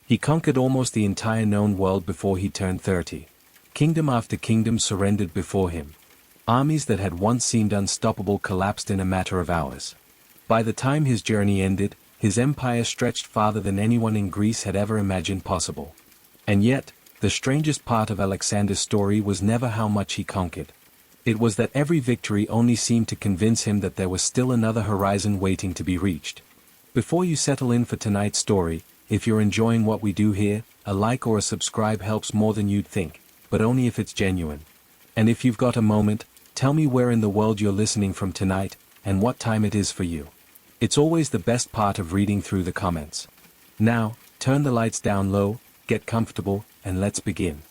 He conquered almost the entire known world before he turned 30. Kingdom after kingdom surrendered before him. Armies that had once seemed unstoppable collapsed in a matter of hours. By the time his journey ended, his empire stretched farther than anyone in Greece had ever imagined possible. And yet, the strangest part of Alexander's story was never how much he conquered. It was that every victory only seemed to convince him that there was still another horizon waiting to be reached. Before you settle in for tonight's story, if you're enjoying what we do here, a like or a subscribe helps more than you'd think, but only if it's genuine. And if you've got a moment, tell me where in the world you're listening from tonight, and what time it is for you. It's always the best part of reading through the comments. Now, turn the lights down low, get comfortable, and let's begin.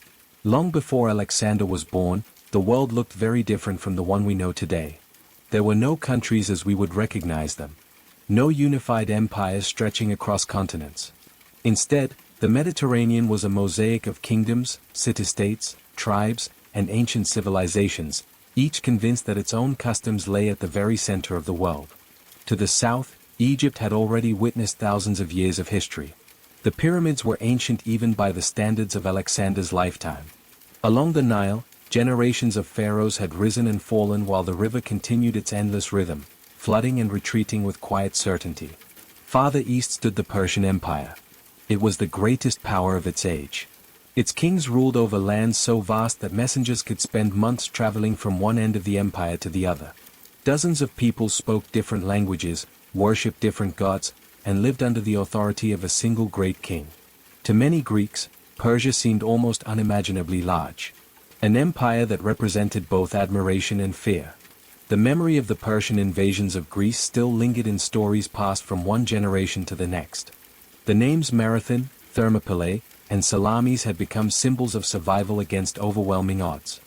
Long before Alexander was born, the world looked very different from the one we know today. There were no countries as we would recognize them. No unified empires stretching across continents. Instead, the Mediterranean was a mosaic of kingdoms, city-states, tribes, and ancient civilizations, each convinced that its own customs lay at the very center of the world. To the south, Egypt had already witnessed thousands of years of history. The pyramids were ancient even by the standards of Alexander's lifetime. Along the Nile, generations of pharaohs had risen and fallen while the river continued its endless rhythm, flooding and retreating with quiet certainty. Farther east stood the Persian Empire. It was the greatest power of its age. Its kings ruled over lands so vast that messengers could spend months traveling from one end of the empire to the other. Dozens of peoples spoke different languages, worshipped different gods, and lived under the authority of a single great king. To many Greeks, Persia seemed almost unimaginably large. An empire that represented both admiration and fear. The memory of the Persian invasions of Greece still lingered in stories passed from one generation to the next. The names Marathon, Thermopylae, and Salamis had become symbols of survival against overwhelming odds.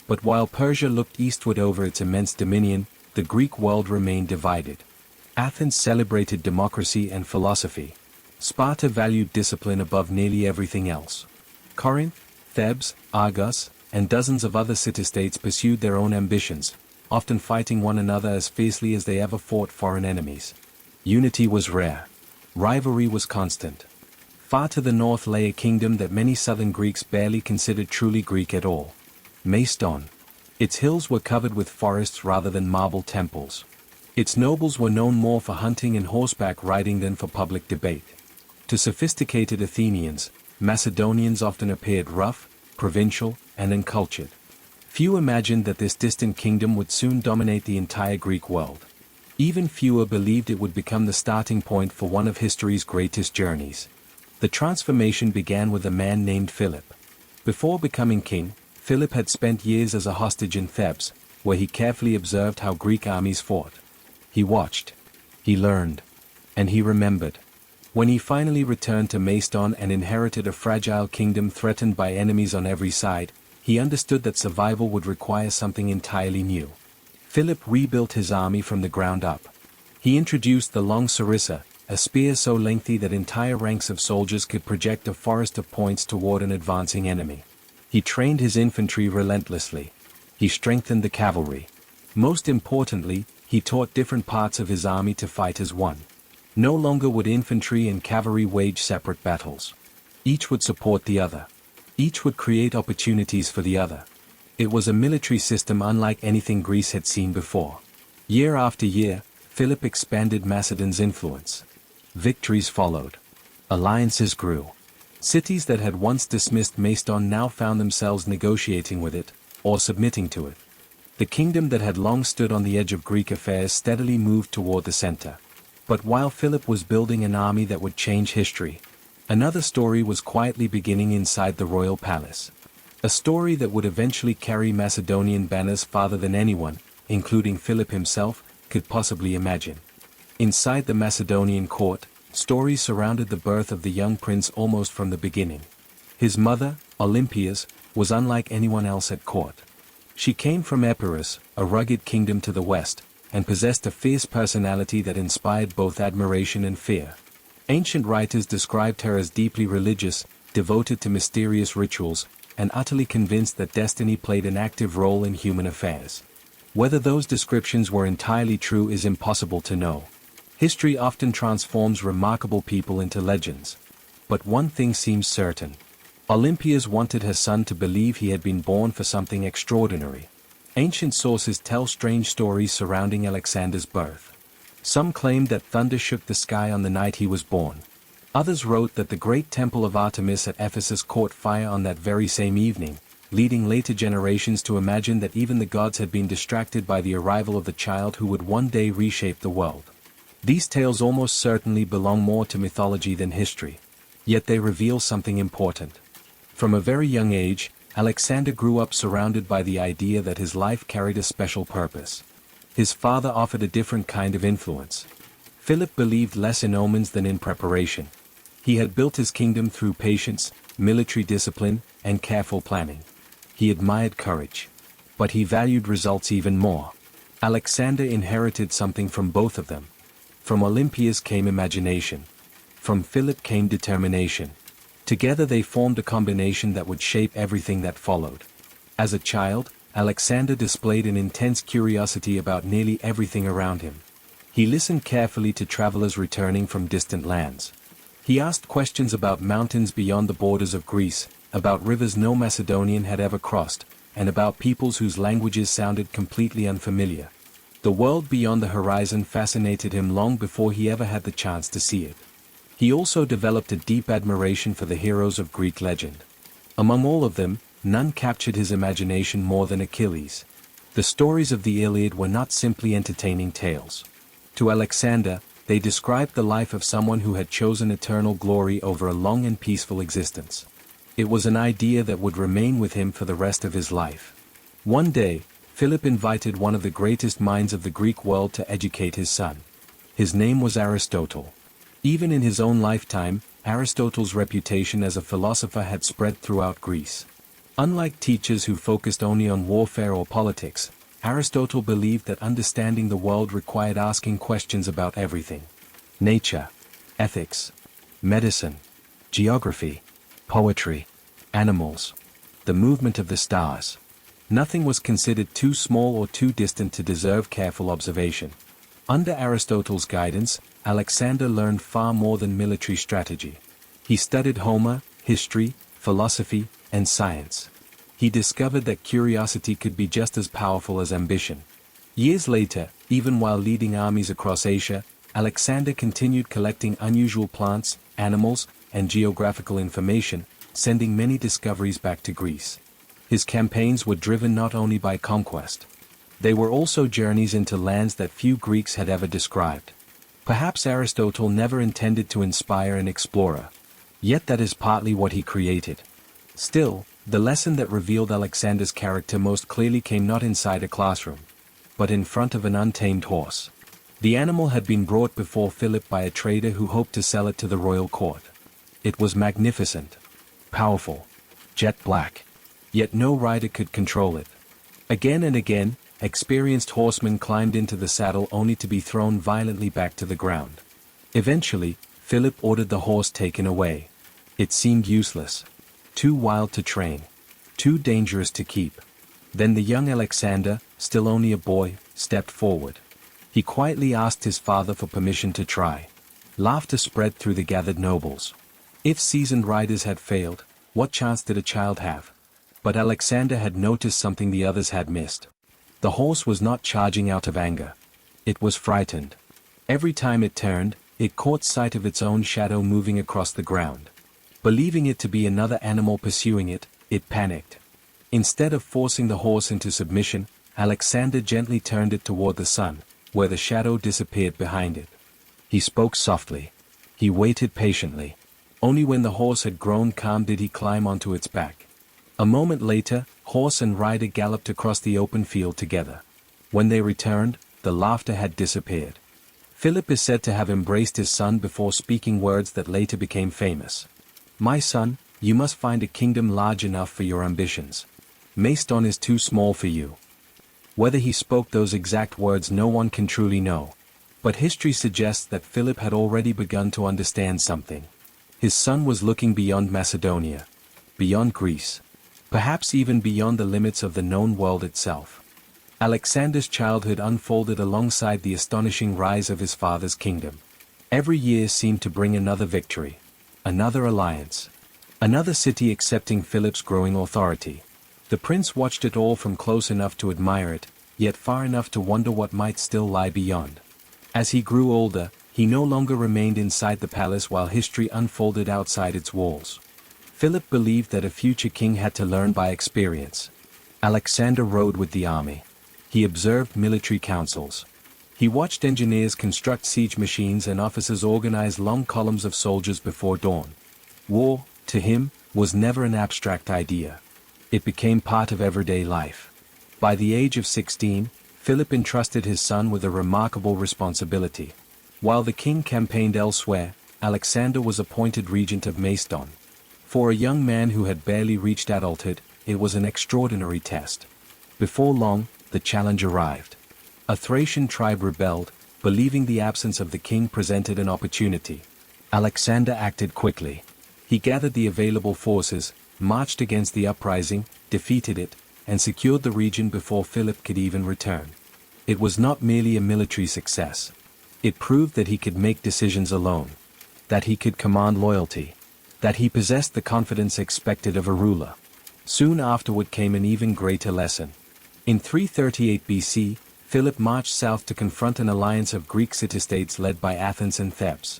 But while Persia looked eastward over its immense dominion, the Greek world remained divided. Athens celebrated democracy and philosophy. Sparta valued discipline above nearly everything else. Corinth, Thebes, Argos, and dozens of other city-states pursued their own ambitions, often fighting one another as fiercely as they ever fought foreign enemies. Unity was rare. Rivalry was constant. Far to the north lay a kingdom that many southern Greeks barely considered truly Greek at all. Macedon. Its hills were covered with forests rather than marble temples. Its nobles were known more for hunting and horseback riding than for public debate. To sophisticated Athenians, Macedonians often appeared rough, provincial, and uncultured. Few imagined that this distant kingdom would soon dominate the entire Greek world. Even fewer believed it would become the starting point for one of history's greatest journeys. The transformation began with a man named Philip. Before becoming king, Philip had spent years as a hostage in Thebes, where he carefully observed how Greek armies fought. He watched. He learned. And he remembered. When he finally returned to Macedon and inherited a fragile kingdom threatened by enemies on every side, he understood that survival would require something entirely new. Philip rebuilt his army from the ground up. He introduced the long sarissa, a spear so lengthy that entire ranks of soldiers could project a forest of points toward an advancing enemy. He trained his infantry relentlessly. He strengthened the cavalry. Most importantly, he taught different parts of his army to fight as one. No longer would infantry and cavalry wage separate battles. Each would support the other. Each would create opportunities for the other. It was a military system unlike anything Greece had seen before. Year after year, Philip expanded Macedon's influence. Victories followed. Alliances grew. Cities that had once dismissed Macedon now found themselves negotiating with it, or submitting to it. The kingdom that had long stood on the edge of Greek affairs steadily moved toward the center. But while Philip was building an army that would change history, another story was quietly beginning inside the royal palace. A story that would eventually carry Macedonian banners farther than anyone, including Philip himself, could possibly imagine. Inside the Macedonian court, stories surrounded the birth of the young prince almost from the beginning. His mother, Olympias, was unlike anyone else at court. She came from Epirus, a rugged kingdom to the west, and possessed a fierce personality that inspired both admiration and fear. Ancient writers described her as deeply religious, devoted to mysterious rituals, and utterly convinced that destiny played an active role in human affairs. Whether those descriptions were entirely true is impossible to know. History often transforms remarkable people into legends. But one thing seems certain. Olympias wanted her son to believe he had been born for something extraordinary. Ancient sources tell strange stories surrounding Alexander's birth. Some claimed that thunder shook the sky on the night he was born. Others wrote that the great temple of Artemis at Ephesus caught fire on that very same evening, leading later generations to imagine that even the gods had been distracted by the arrival of the child who would one day reshape the world. These tales almost certainly belong more to mythology than history. Yet they reveal something important. From a very young age, Alexander grew up surrounded by the idea that his life carried a special purpose. His father offered a different kind of influence. Philip believed less in omens than in preparation. He had built his kingdom through patience, military discipline, and careful planning. He admired courage. But he valued results even more. Alexander inherited something from both of them. From Olympias came imagination. From Philip came determination. Together they formed a combination that would shape everything that followed. As a child, Alexander displayed an intense curiosity about nearly everything around him. He listened carefully to travelers returning from distant lands. He asked questions about mountains beyond the borders of Greece, about rivers no Macedonian had ever crossed, and about peoples whose languages sounded completely unfamiliar. The world beyond the horizon fascinated him long before he ever had the chance to see it. He also developed a deep admiration for the heroes of Greek legend. Among all of them, none captured his imagination more than Achilles. The stories of the Iliad were not simply entertaining tales. To Alexander, they described the life of someone who had chosen eternal glory over a long and peaceful existence. It was an idea that would remain with him for the rest of his life. One day, Philip invited one of the greatest minds of the Greek world to educate his son. His name was Aristotle. Even in his own lifetime, Aristotle's reputation as a philosopher had spread throughout Greece. Unlike teachers who focused only on warfare or politics, Aristotle believed that understanding the world required asking questions about everything. Nature, ethics, medicine, geography, poetry, animals, the movement of the stars. Nothing was considered too small or too distant to deserve careful observation. Under Aristotle's guidance, Alexander learned far more than military strategy. He studied Homer, history, philosophy, and science. He discovered that curiosity could be just as powerful as ambition. Years later, even while leading armies across Asia, Alexander continued collecting unusual plants, animals, and geographical information, sending many discoveries back to Greece. His campaigns were driven not only by conquest. They were also journeys into lands that few Greeks had ever described. Perhaps Aristotle never intended to inspire an explorer. Yet that is partly what he created. Still, the lesson that revealed Alexander's character most clearly came not inside a classroom, but in front of an untamed horse. The animal had been brought before Philip by a trader who hoped to sell it to the royal court. It was magnificent, powerful, jet black. Yet no rider could control it. Again and again, experienced horsemen climbed into the saddle only to be thrown violently back to the ground. Eventually, Philip ordered the horse taken away. It seemed useless. Too wild to train. Too dangerous to keep. Then the young Alexander, still only a boy, stepped forward. He quietly asked his father for permission to try. Laughter spread through the gathered nobles. If seasoned riders had failed, what chance did a child have? But Alexander had noticed something the others had missed. The horse was not charging out of anger. It was frightened. Every time it turned, it caught sight of its own shadow moving across the ground. Believing it to be another animal pursuing it, it panicked. Instead of forcing the horse into submission, Alexander gently turned it toward the sun, where the shadow disappeared behind it. He spoke softly. He waited patiently. Only when the horse had grown calm did he climb onto its back. A moment later, horse and rider galloped across the open field together. When they returned, the laughter had disappeared. Philip is said to have embraced his son before speaking words that later became famous. "My son, you must find a kingdom large enough for your ambitions. Macedon is too small for you." Whether he spoke those exact words no one can truly know. But history suggests that Philip had already begun to understand something. His son was looking beyond Macedonia. Beyond Greece. Perhaps even beyond the limits of the known world itself. Alexander's childhood unfolded alongside the astonishing rise of his father's kingdom. Every year seemed to bring another victory. Another alliance. Another city accepting Philip's growing authority. The prince watched it all from close enough to admire it, yet far enough to wonder what might still lie beyond. As he grew older, he no longer remained inside the palace while history unfolded outside its walls. Philip believed that a future king had to learn by experience. Alexander rode with the army. He observed military councils. He watched engineers construct siege machines and officers organize long columns of soldiers before dawn. War, to him, was never an abstract idea. It became part of everyday life. By the age of 16, Philip entrusted his son with a remarkable responsibility. While the king campaigned elsewhere, Alexander was appointed regent of Macedon. For a young man who had barely reached adulthood, it was an extraordinary test. Before long, the challenge arrived. A Thracian tribe rebelled, believing the absence of the king presented an opportunity. Alexander acted quickly. He gathered the available forces, marched against the uprising, defeated it, and secured the region before Philip could even return. It was not merely a military success. It proved that he could make decisions alone, that he could command loyalty, that he possessed the confidence expected of a ruler. Soon afterward came an even greater lesson. In 338 BC, Philip marched south to confront an alliance of Greek city-states led by Athens and Thebes.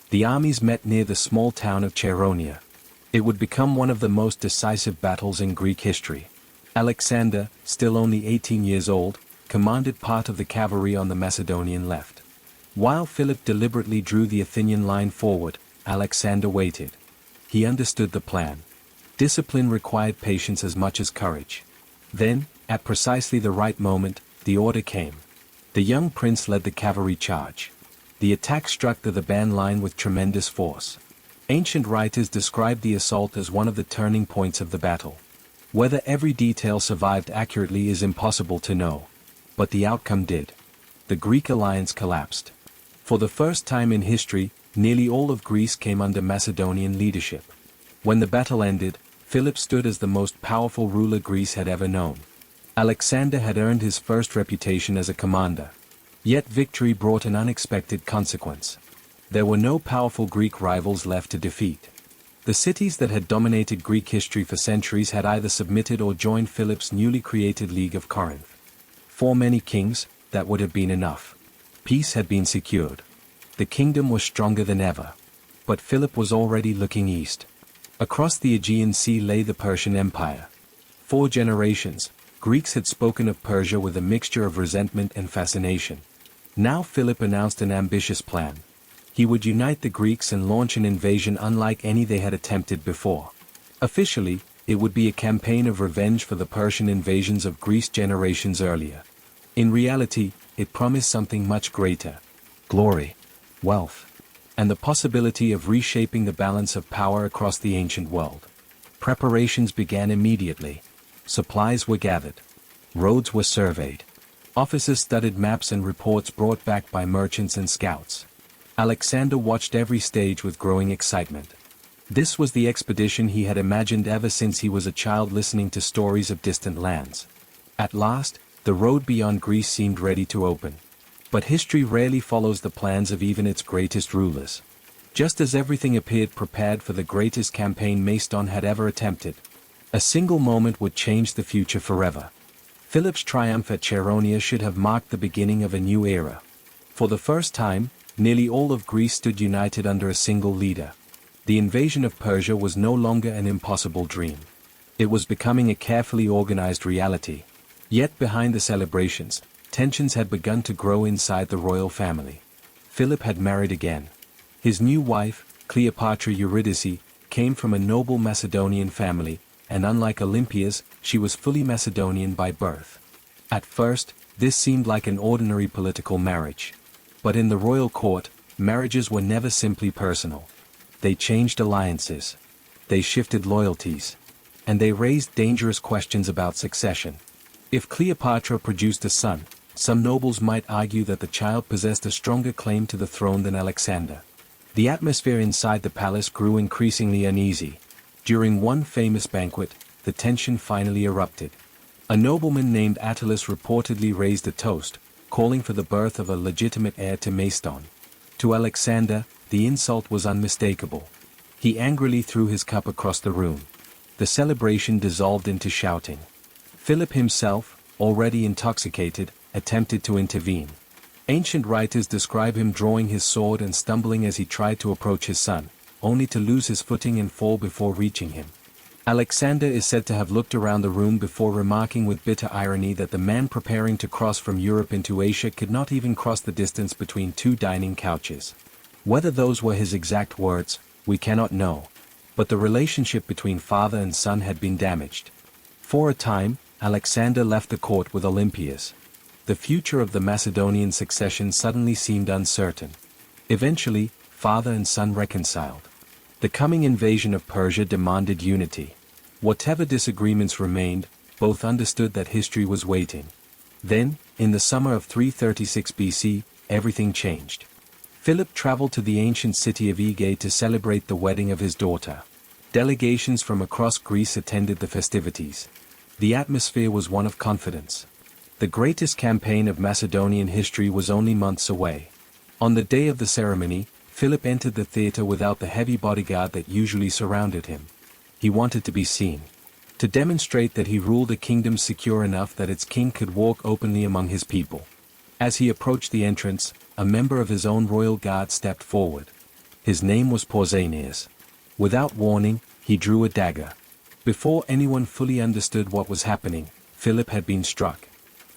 The armies met near the small town of Chaeronea. It would become one of the most decisive battles in Greek history. Alexander, still only 18 years old, commanded part of the cavalry on the Macedonian left. While Philip deliberately drew the Athenian line forward, Alexander waited. He understood the plan. Discipline required patience as much as courage. Then, at precisely the right moment, the order came. The young prince led the cavalry charge. The attack struck the Theban line with tremendous force. Ancient writers describe the assault as one of the turning points of the battle. Whether every detail survived accurately is impossible to know. But the outcome did. The Greek alliance collapsed. For the first time in history, nearly all of Greece came under Macedonian leadership. When the battle ended, Philip stood as the most powerful ruler Greece had ever known. Alexander had earned his first reputation as a commander. Yet victory brought an unexpected consequence. There were no powerful Greek rivals left to defeat. The cities that had dominated Greek history for centuries had either submitted or joined Philip's newly created League of Corinth. For many kings, that would have been enough. Peace had been secured. The kingdom was stronger than ever. But Philip was already looking east. Across the Aegean Sea lay the Persian Empire. For generations, Greeks had spoken of Persia with a mixture of resentment and fascination. Now Philip announced an ambitious plan. He would unite the Greeks and launch an invasion unlike any they had attempted before. Officially, it would be a campaign of revenge for the Persian invasions of Greece generations earlier. In reality, it promised something much greater: glory, wealth, and the possibility of reshaping the balance of power across the ancient world. Preparations began immediately. Supplies were gathered. Roads were surveyed. Officers studied maps and reports brought back by merchants and scouts. Alexander watched every stage with growing excitement. This was the expedition he had imagined ever since he was a child listening to stories of distant lands. At last, the road beyond Greece seemed ready to open. But history rarely follows the plans of even its greatest rulers. Just as everything appeared prepared for the greatest campaign Macedon had ever attempted, a single moment would change the future forever. Philip's triumph at Chaeronea should have marked the beginning of a new era. For the first time, nearly all of Greece stood united under a single leader. The invasion of Persia was no longer an impossible dream. It was becoming a carefully organized reality. Yet behind the celebrations, tensions had begun to grow inside the royal family. Philip had married again. His new wife, Cleopatra Eurydice, came from a noble Macedonian family, and unlike Olympias, she was fully Macedonian by birth. At first, this seemed like an ordinary political marriage. But in the royal court, marriages were never simply personal. They changed alliances. They shifted loyalties. And they raised dangerous questions about succession. If Cleopatra produced a son, some nobles might argue that the child possessed a stronger claim to the throne than Alexander. The atmosphere inside the palace grew increasingly uneasy. During one famous banquet, the tension finally erupted. A nobleman named Attalus reportedly raised a toast, calling for the birth of a legitimate heir to Macedon. To Alexander, the insult was unmistakable. He angrily threw his cup across the room. The celebration dissolved into shouting. Philip himself, already intoxicated, attempted to intervene. Ancient writers describe him drawing his sword and stumbling as he tried to approach his son, only to lose his footing and fall before reaching him. Alexander is said to have looked around the room before remarking with bitter irony that the man preparing to cross from Europe into Asia could not even cross the distance between two dining couches. Whether those were his exact words, we cannot know. But the relationship between father and son had been damaged. For a time, Alexander left the court with Olympias. The future of the Macedonian succession suddenly seemed uncertain. Eventually, father and son reconciled. The coming invasion of Persia demanded unity. Whatever disagreements remained, both understood that history was waiting. Then, in the summer of 336 BC, everything changed. Philip traveled to the ancient city of Aegae to celebrate the wedding of his daughter. Delegations from across Greece attended the festivities. The atmosphere was one of confidence. The greatest campaign of Macedonian history was only months away. On the day of the ceremony, Philip entered the theater without the heavy bodyguard that usually surrounded him. He wanted to be seen. To demonstrate that he ruled a kingdom secure enough that its king could walk openly among his people. As he approached the entrance, a member of his own royal guard stepped forward. His name was Pausanias. Without warning, he drew a dagger. Before anyone fully understood what was happening, Philip had been struck.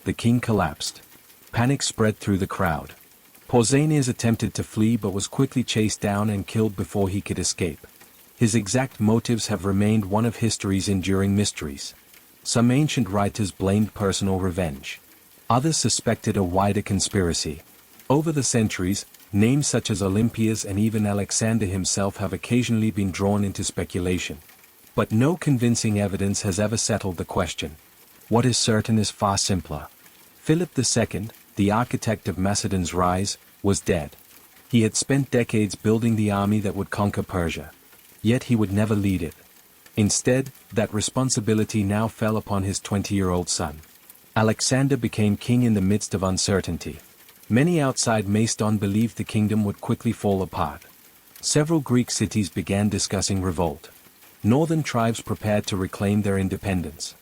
The king collapsed. Panic spread through the crowd. Pausanias attempted to flee but was quickly chased down and killed before he could escape. His exact motives have remained one of history's enduring mysteries. Some ancient writers blamed personal revenge. Others suspected a wider conspiracy. Over the centuries, names such as Olympias and even Alexander himself have occasionally been drawn into speculation. But no convincing evidence has ever settled the question. What is certain is far simpler. Philip II, the architect of Macedon's rise, was dead. He had spent decades building the army that would conquer Persia. Yet he would never lead it. Instead, that responsibility now fell upon his 20-year-old son. Alexander became king in the midst of uncertainty. Many outside Macedon believed the kingdom would quickly fall apart. Several Greek cities began discussing revolt. Northern tribes prepared to reclaim their independence.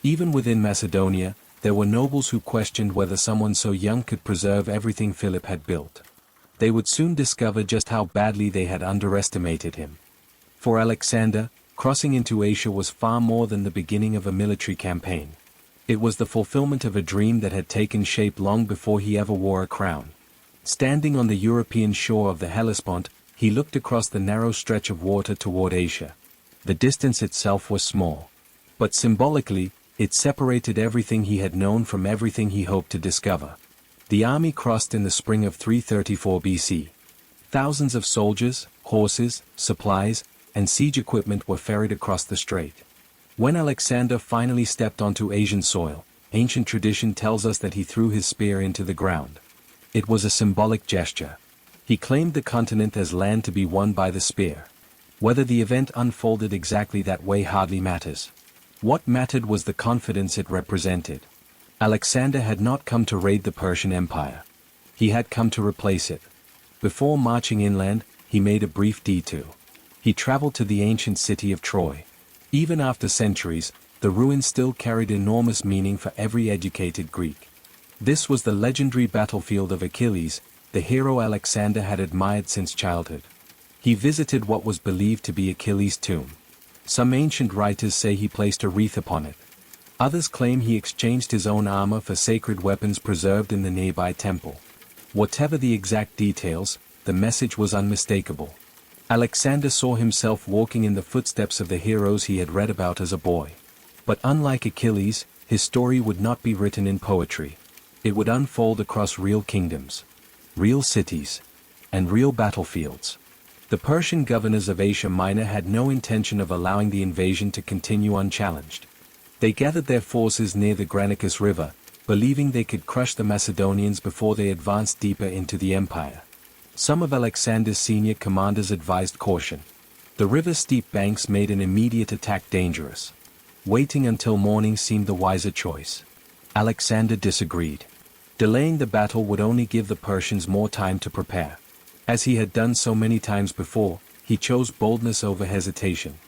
Even within Macedonia, there were nobles who questioned whether someone so young could preserve everything Philip had built. They would soon discover just how badly they had underestimated him. For Alexander, crossing into Asia was far more than the beginning of a military campaign. It was the fulfillment of a dream that had taken shape long before he ever wore a crown. Standing on the European shore of the Hellespont, he looked across the narrow stretch of water toward Asia. The distance itself was small. But symbolically, it separated everything he had known from everything he hoped to discover. The army crossed in the spring of 334 BC. Thousands of soldiers, horses, supplies, and siege equipment were ferried across the strait. When Alexander finally stepped onto Asian soil, ancient tradition tells us that he threw his spear into the ground. It was a symbolic gesture. He claimed the continent as land to be won by the spear. Whether the event unfolded exactly that way hardly matters. What mattered was the confidence it represented. Alexander had not come to raid the Persian Empire. He had come to replace it. Before marching inland, he made a brief detour. He traveled to the ancient city of Troy. Even after centuries, the ruins still carried enormous meaning for every educated Greek. This was the legendary battlefield of Achilles, the hero Alexander had admired since childhood. He visited what was believed to be Achilles' tomb. Some ancient writers say he placed a wreath upon it. Others claim he exchanged his own armor for sacred weapons preserved in the nearby temple. Whatever the exact details, the message was unmistakable. Alexander saw himself walking in the footsteps of the heroes he had read about as a boy. But unlike Achilles, his story would not be written in poetry. It would unfold across real kingdoms, real cities, and real battlefields. The Persian governors of Asia Minor had no intention of allowing the invasion to continue unchallenged. They gathered their forces near the Granicus River, believing they could crush the Macedonians before they advanced deeper into the empire. Some of Alexander's senior commanders advised caution. The river's steep banks made an immediate attack dangerous. Waiting until morning seemed the wiser choice. Alexander disagreed. Delaying the battle would only give the Persians more time to prepare. As he had done so many times before, he chose boldness over hesitation.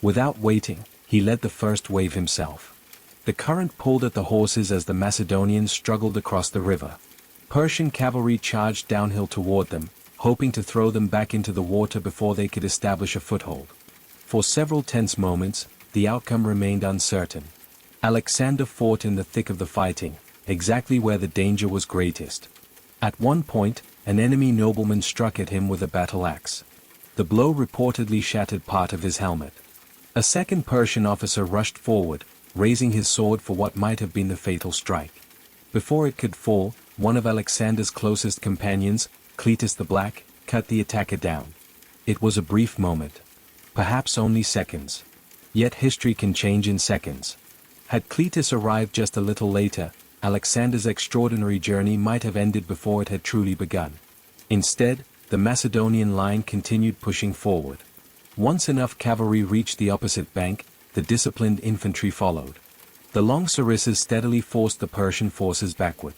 Without waiting, he led the first wave himself. The current pulled at the horses as the Macedonians struggled across the river. Persian cavalry charged downhill toward them, hoping to throw them back into the water before they could establish a foothold. For several tense moments, the outcome remained uncertain. Alexander fought in the thick of the fighting, exactly where the danger was greatest. At one point, an enemy nobleman struck at him with a battle axe. The blow reportedly shattered part of his helmet. A second Persian officer rushed forward, raising his sword for what might have been the fatal strike. Before it could fall, one of Alexander's closest companions, Cletus the Black, cut the attacker down. It was a brief moment. Perhaps only seconds. Yet history can change in seconds. Had Cletus arrived just a little later, Alexander's extraordinary journey might have ended before it had truly begun. Instead, the Macedonian line continued pushing forward. Once enough cavalry reached the opposite bank, the disciplined infantry followed. The long sarissas steadily forced the Persian forces backward.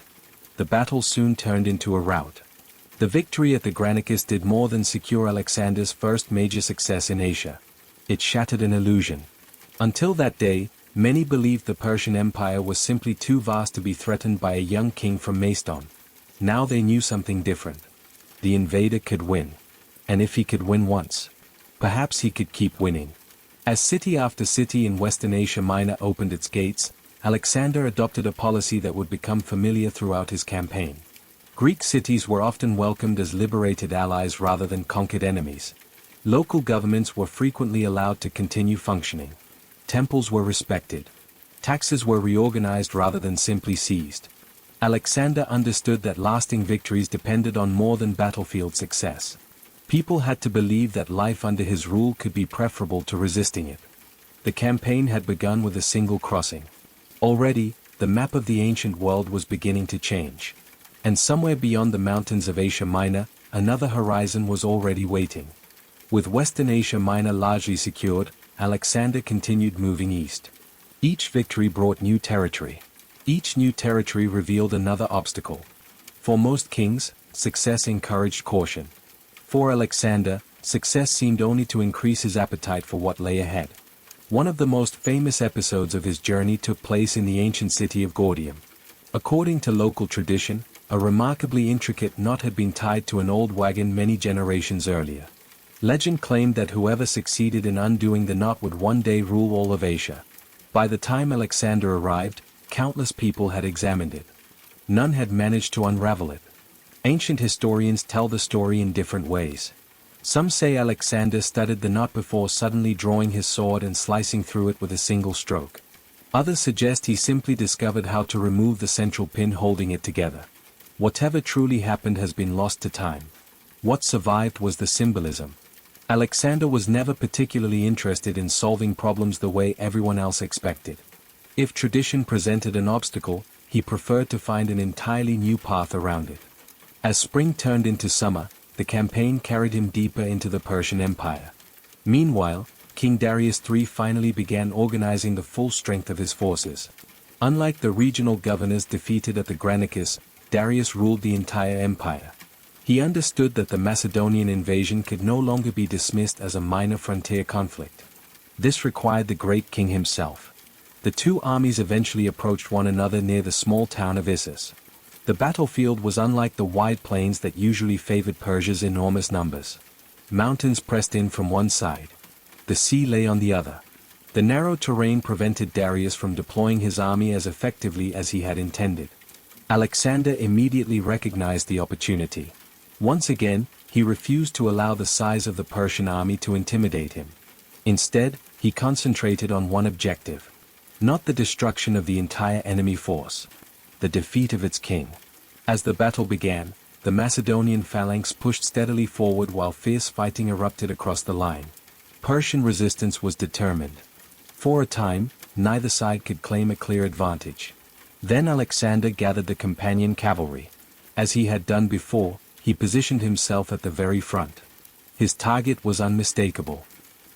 The battle soon turned into a rout. The victory at the Granicus did more than secure Alexander's first major success in Asia. It shattered an illusion. Until that day, many believed the Persian Empire was simply too vast to be threatened by a young king from Macedon. Now they knew something different. The invader could win. And if he could win once, perhaps he could keep winning. As city after city in Western Asia Minor opened its gates, Alexander adopted a policy that would become familiar throughout his campaign. Greek cities were often welcomed as liberated allies rather than conquered enemies. Local governments were frequently allowed to continue functioning. Temples were respected. Taxes were reorganized rather than simply seized. Alexander understood that lasting victories depended on more than battlefield success. People had to believe that life under his rule could be preferable to resisting it. The campaign had begun with a single crossing. Already, the map of the ancient world was beginning to change. And somewhere beyond the mountains of Asia Minor, another horizon was already waiting. With Western Asia Minor largely secured, Alexander continued moving east. Each victory brought new territory. Each new territory revealed another obstacle. For most kings, success encouraged caution. For Alexander, success seemed only to increase his appetite for what lay ahead. One of the most famous episodes of his journey took place in the ancient city of Gordium. According to local tradition, a remarkably intricate knot had been tied to an old wagon many generations earlier. Legend claimed that whoever succeeded in undoing the knot would one day rule all of Asia. By the time Alexander arrived, countless people had examined it. None had managed to unravel it. Ancient historians tell the story in different ways. Some say Alexander studied the knot before suddenly drawing his sword and slicing through it with a single stroke. Others suggest he simply discovered how to remove the central pin holding it together. Whatever truly happened has been lost to time. What survived was the symbolism. Alexander was never particularly interested in solving problems the way everyone else expected. If tradition presented an obstacle, he preferred to find an entirely new path around it. As spring turned into summer, the campaign carried him deeper into the Persian Empire. Meanwhile, King Darius III finally began organizing the full strength of his forces. Unlike the regional governors defeated at the Granicus, Darius ruled the entire empire. He understood that the Macedonian invasion could no longer be dismissed as a minor frontier conflict. This required the great king himself. The two armies eventually approached one another near the small town of Issus. The battlefield was unlike the wide plains that usually favored Persia's enormous numbers. Mountains pressed in from one side. The sea lay on the other. The narrow terrain prevented Darius from deploying his army as effectively as he had intended. Alexander immediately recognized the opportunity. Once again, he refused to allow the size of the Persian army to intimidate him. Instead, he concentrated on one objective. Not the destruction of the entire enemy force. The defeat of its king. As the battle began, the Macedonian phalanx pushed steadily forward while fierce fighting erupted across the line. Persian resistance was determined. For a time, neither side could claim a clear advantage. Then Alexander gathered the companion cavalry. As he had done before, he positioned himself at the very front. His target was unmistakable.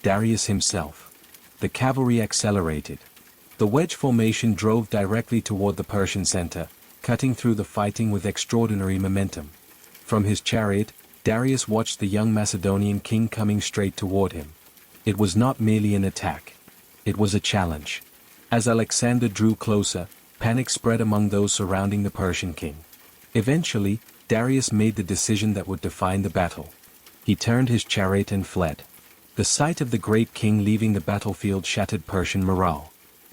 Darius himself. The cavalry accelerated. The wedge formation drove directly toward the Persian center, cutting through the fighting with extraordinary momentum. From his chariot, Darius watched the young Macedonian king coming straight toward him. It was not merely an attack. It was a challenge. As Alexander drew closer, panic spread among those surrounding the Persian king. Eventually, Darius made the decision that would define the battle. He turned his chariot and fled. The sight of the great king leaving the battlefield shattered Persian morale.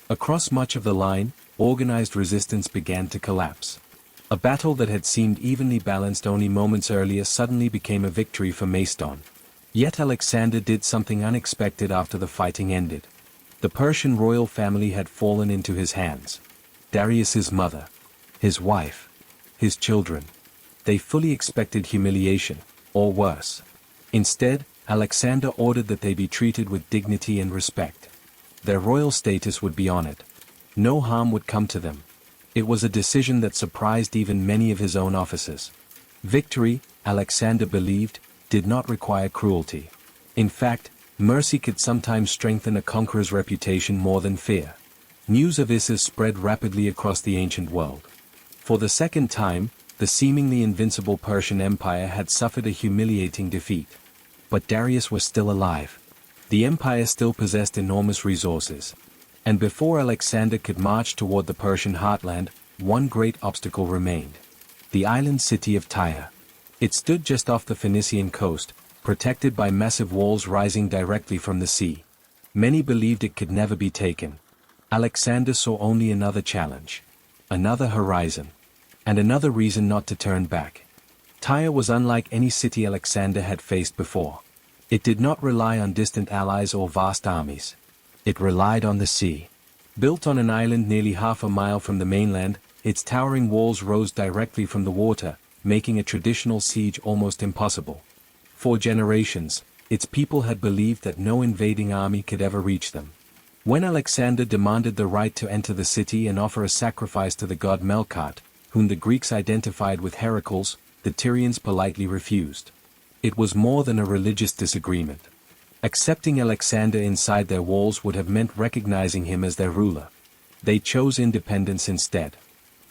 Across much of the line, organized resistance began to collapse. A battle that had seemed evenly balanced only moments earlier suddenly became a victory for Macedon. Yet Alexander did something unexpected after the fighting ended. The Persian royal family had fallen into his hands. Darius's mother, his wife, his children. They fully expected humiliation, or worse. Instead, Alexander ordered that they be treated with dignity and respect. Their royal status would be honored. No harm would come to them. It was a decision that surprised even many of his own officers. Victory, Alexander believed, did not require cruelty. In fact, mercy could sometimes strengthen a conqueror's reputation more than fear. News of this spread rapidly across the ancient world. For the second time, the seemingly invincible Persian Empire had suffered a humiliating defeat. But Darius was still alive. The empire still possessed enormous resources. And before Alexander could march toward the Persian heartland, one great obstacle remained. The island city of Tyre. It stood just off the Phoenician coast, protected by massive walls rising directly from the sea. Many believed it could never be taken. Alexander saw only another challenge. Another horizon. And another reason not to turn back. Tyre was unlike any city Alexander had faced before. It did not rely on distant allies or vast armies. It relied on the sea. Built on an island nearly half a mile from the mainland, its towering walls rose directly from the water, making a traditional siege almost impossible. For generations, its people had believed that no invading army could ever reach them. When Alexander demanded the right to enter the city and offer a sacrifice to the god Melkart, whom the Greeks identified with Heracles, the Tyrians politely refused. It was more than a religious disagreement. Accepting Alexander inside their walls would have meant recognizing him as their ruler. They chose independence instead.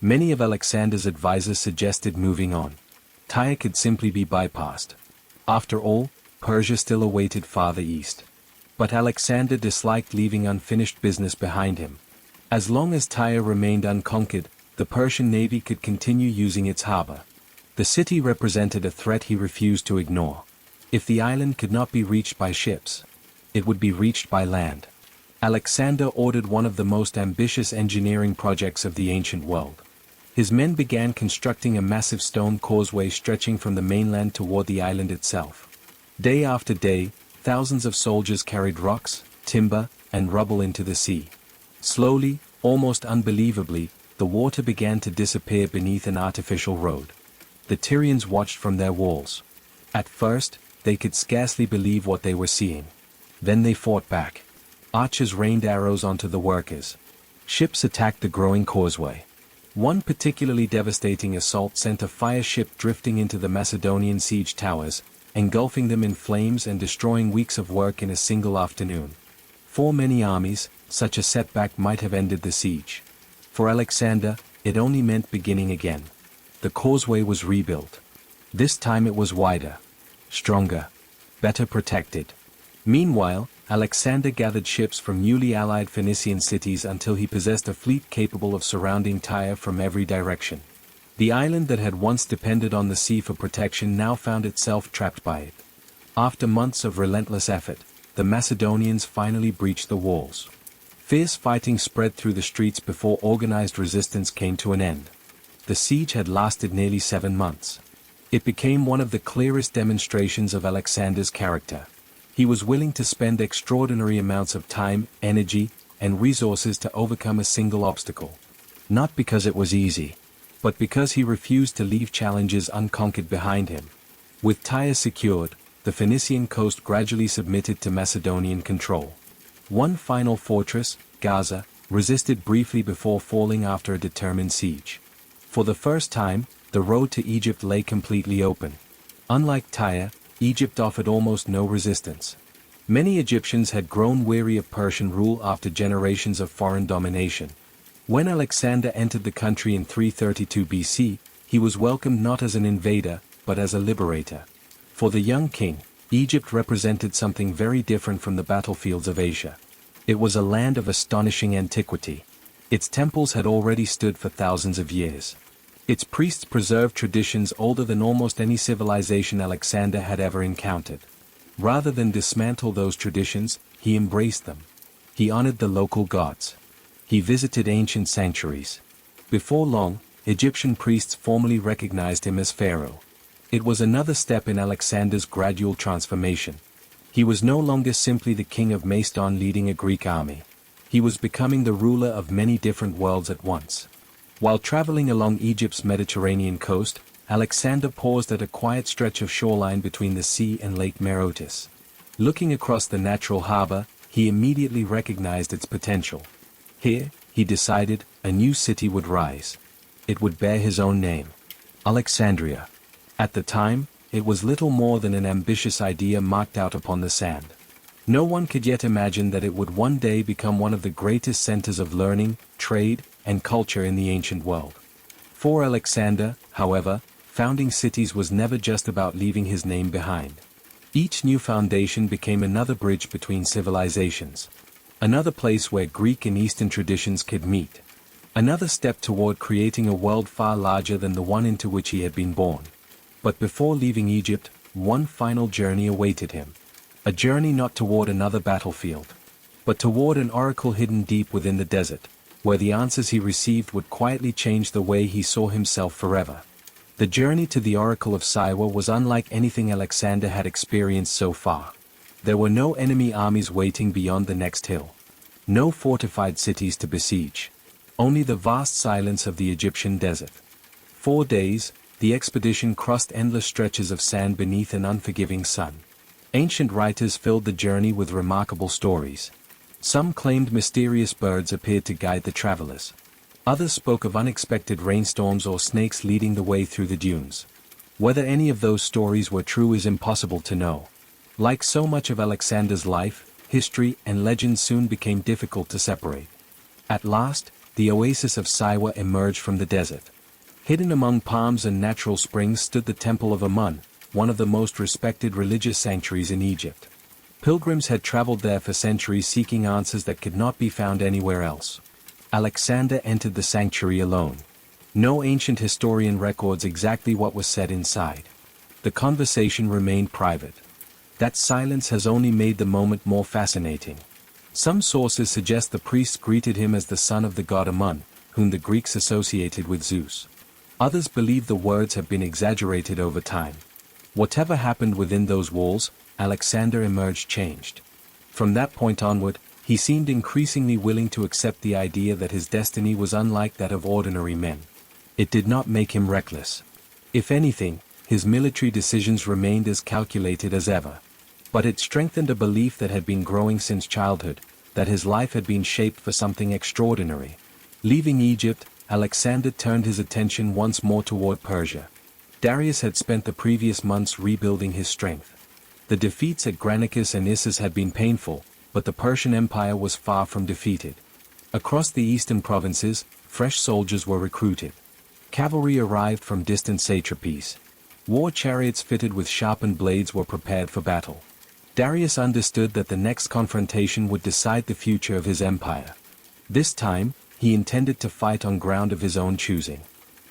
Many of Alexander's advisors suggested moving on. Tyre could simply be bypassed. After all, Persia still awaited farther east. But Alexander disliked leaving unfinished business behind him. As long as Tyre remained unconquered, the Persian navy could continue using its harbor. The city represented a threat he refused to ignore. If the island could not be reached by ships, it would be reached by land. Alexander ordered one of the most ambitious engineering projects of the ancient world. His men began constructing a massive stone causeway stretching from the mainland toward the island itself. Day after day, thousands of soldiers carried rocks, timber, and rubble into the sea. Slowly, almost unbelievably, the water began to disappear beneath an artificial road. The Tyrians watched from their walls. At first, they could scarcely believe what they were seeing. Then they fought back. Archers rained arrows onto the workers. Ships attacked the growing causeway. One particularly devastating assault sent a fire ship drifting into the Macedonian siege towers, engulfing them in flames and destroying weeks of work in a single afternoon. For many armies, such a setback might have ended the siege. For Alexander, it only meant beginning again. The causeway was rebuilt. This time it was wider, stronger, better protected. Meanwhile, Alexander gathered ships from newly allied Phoenician cities until he possessed a fleet capable of surrounding Tyre from every direction. The island that had once depended on the sea for protection now found itself trapped by it. After months of relentless effort, the Macedonians finally breached the walls. Fierce fighting spread through the streets before organized resistance came to an end. The siege had lasted nearly 7 months. It became one of the clearest demonstrations of Alexander's character. He was willing to spend extraordinary amounts of time, energy, and resources to overcome a single obstacle. Not because it was easy, but because he refused to leave challenges unconquered behind him. With Tyre secured, the Phoenician coast gradually submitted to Macedonian control. One final fortress, Gaza, resisted briefly before falling after a determined siege. For the first time, the road to Egypt lay completely open. Unlike Tyre, Egypt offered almost no resistance. Many Egyptians had grown weary of Persian rule after generations of foreign domination. When Alexander entered the country in 332 BC, he was welcomed not as an invader, but as a liberator. For the young king, Egypt represented something very different from the battlefields of Asia. It was a land of astonishing antiquity. Its temples had already stood for thousands of years. Its priests preserved traditions older than almost any civilization Alexander had ever encountered. Rather than dismantle those traditions, he embraced them. He honored the local gods. He visited ancient sanctuaries. Before long, Egyptian priests formally recognized him as pharaoh. It was another step in Alexander's gradual transformation. He was no longer simply the king of Macedon leading a Greek army. He was becoming the ruler of many different worlds at once. While traveling along Egypt's Mediterranean coast, Alexander paused at a quiet stretch of shoreline between the sea and Lake Merotis. Looking across the natural harbor, he immediately recognized its potential. Here, he decided, a new city would rise. It would bear his own name. Alexandria. At the time, it was little more than an ambitious idea marked out upon the sand. No one could yet imagine that it would one day become one of the greatest centers of learning, trade, and culture in the ancient world. For Alexander, however, founding cities was never just about leaving his name behind. Each new foundation became another bridge between civilizations. Another place where Greek and Eastern traditions could meet. Another step toward creating a world far larger than the one into which he had been born. But before leaving Egypt, one final journey awaited him. A journey not toward another battlefield, but toward an oracle hidden deep within the desert, where the answers he received would quietly change the way he saw himself forever. The journey to the oracle of Siwa was unlike anything Alexander had experienced so far. There were no enemy armies waiting beyond the next hill. No fortified cities to besiege. Only the vast silence of the Egyptian desert. 4 days, the expedition crossed endless stretches of sand beneath an unforgiving sun. Ancient writers filled the journey with remarkable stories. Some claimed mysterious birds appeared to guide the travelers. Others spoke of unexpected rainstorms or snakes leading the way through the dunes. Whether any of those stories were true is impossible to know. Like so much of Alexander's life, history and legend soon became difficult to separate. At last, the oasis of Siwa emerged from the desert. Hidden among palms and natural springs stood the Temple of Amun, one of the most respected religious sanctuaries in Egypt. Pilgrims had traveled there for centuries seeking answers that could not be found anywhere else. Alexander entered the sanctuary alone. No ancient historian records exactly what was said inside. The conversation remained private. That silence has only made the moment more fascinating. Some sources suggest the priests greeted him as the son of the god Amun, whom the Greeks associated with Zeus. Others believe the words have been exaggerated over time. Whatever happened within those walls, Alexander emerged changed. From that point onward, he seemed increasingly willing to accept the idea that his destiny was unlike that of ordinary men. It did not make him reckless. If anything, his military decisions remained as calculated as ever. But it strengthened a belief that had been growing since childhood, that his life had been shaped for something extraordinary. Leaving Egypt, Alexander turned his attention once more toward Persia. Darius had spent the previous months rebuilding his strength. The defeats at Granicus and Issus had been painful, but the Persian Empire was far from defeated. Across the eastern provinces, fresh soldiers were recruited. Cavalry arrived from distant satrapies. War chariots fitted with sharpened blades were prepared for battle. Darius understood that the next confrontation would decide the future of his empire. This time, he intended to fight on ground of his own choosing.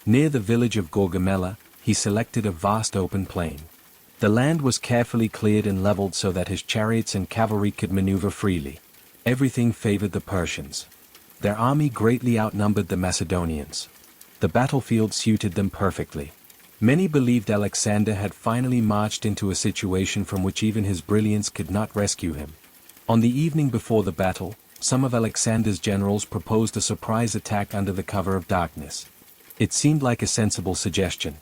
Near the village of Gaugamela, he selected a vast open plain. The land was carefully cleared and leveled so that his chariots and cavalry could maneuver freely. Everything favored the Persians. Their army greatly outnumbered the Macedonians. The battlefield suited them perfectly. Many believed Alexander had finally marched into a situation from which even his brilliance could not rescue him. On the evening before the battle, some of Alexander's generals proposed a surprise attack under the cover of darkness. It seemed like a sensible suggestion.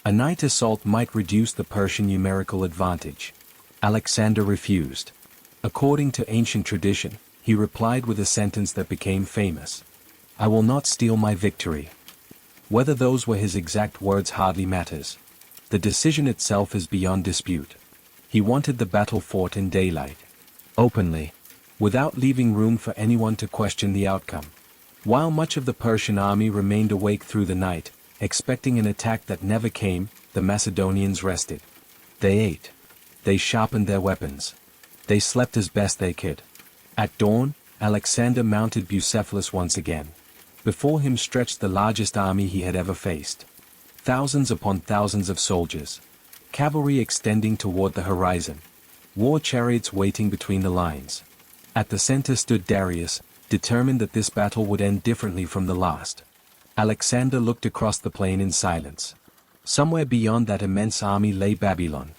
A night assault might reduce the Persian numerical advantage. Alexander refused. According to ancient tradition, he replied with a sentence that became famous. "I will not steal my victory." Whether those were his exact words hardly matters. The decision itself is beyond dispute. He wanted the battle fought in daylight. Openly. Without leaving room for anyone to question the outcome. While much of the Persian army remained awake through the night, expecting an attack that never came, the Macedonians rested. They ate. They sharpened their weapons. They slept as best they could. At dawn, Alexander mounted Bucephalus once again. Before him stretched the largest army he had ever faced. Thousands upon thousands of soldiers. Cavalry extending toward the horizon. War chariots waiting between the lines. At the center stood Darius, determined that this battle would end differently from the last. Alexander looked across the plain in silence. Somewhere beyond that immense army lay Babylon.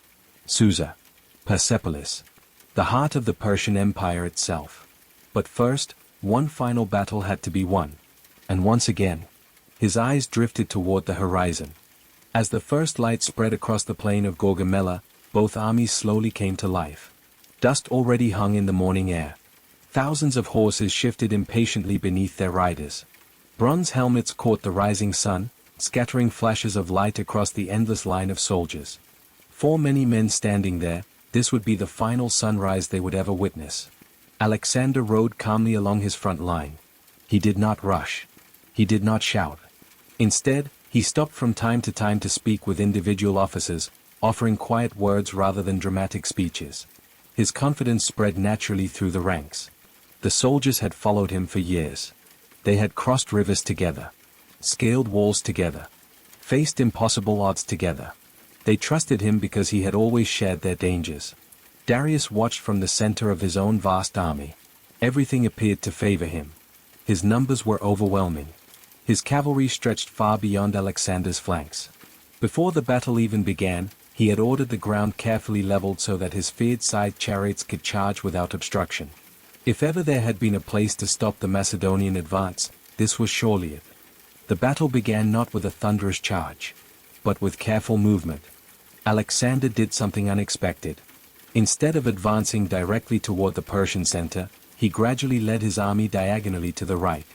Susa. Persepolis. The heart of the Persian Empire itself. But first, one final battle had to be won. And once again, his eyes drifted toward the horizon. As the first light spread across the plain of Gaugamela, both armies slowly came to life. Dust already hung in the morning air. Thousands of horses shifted impatiently beneath their riders. Bronze helmets caught the rising sun, scattering flashes of light across the endless line of soldiers. For many men standing there, this would be the final sunrise they would ever witness. Alexander rode calmly along his front line. He did not rush. He did not shout. Instead, he stopped from time to time to speak with individual officers, offering quiet words rather than dramatic speeches. His confidence spread naturally through the ranks. The soldiers had followed him for years. They had crossed rivers together, scaled walls together, faced impossible odds together. They trusted him because he had always shared their dangers. Darius watched from the center of his own vast army. Everything appeared to favor him. His numbers were overwhelming. His cavalry stretched far beyond Alexander's flanks. Before the battle even began, he had ordered the ground carefully leveled so that his feared side chariots could charge without obstruction. If ever there had been a place to stop the Macedonian advance, this was surely it. The battle began not with a thunderous charge, but with careful movement. Alexander did something unexpected. Instead of advancing directly toward the Persian center, he gradually led his army diagonally to the right.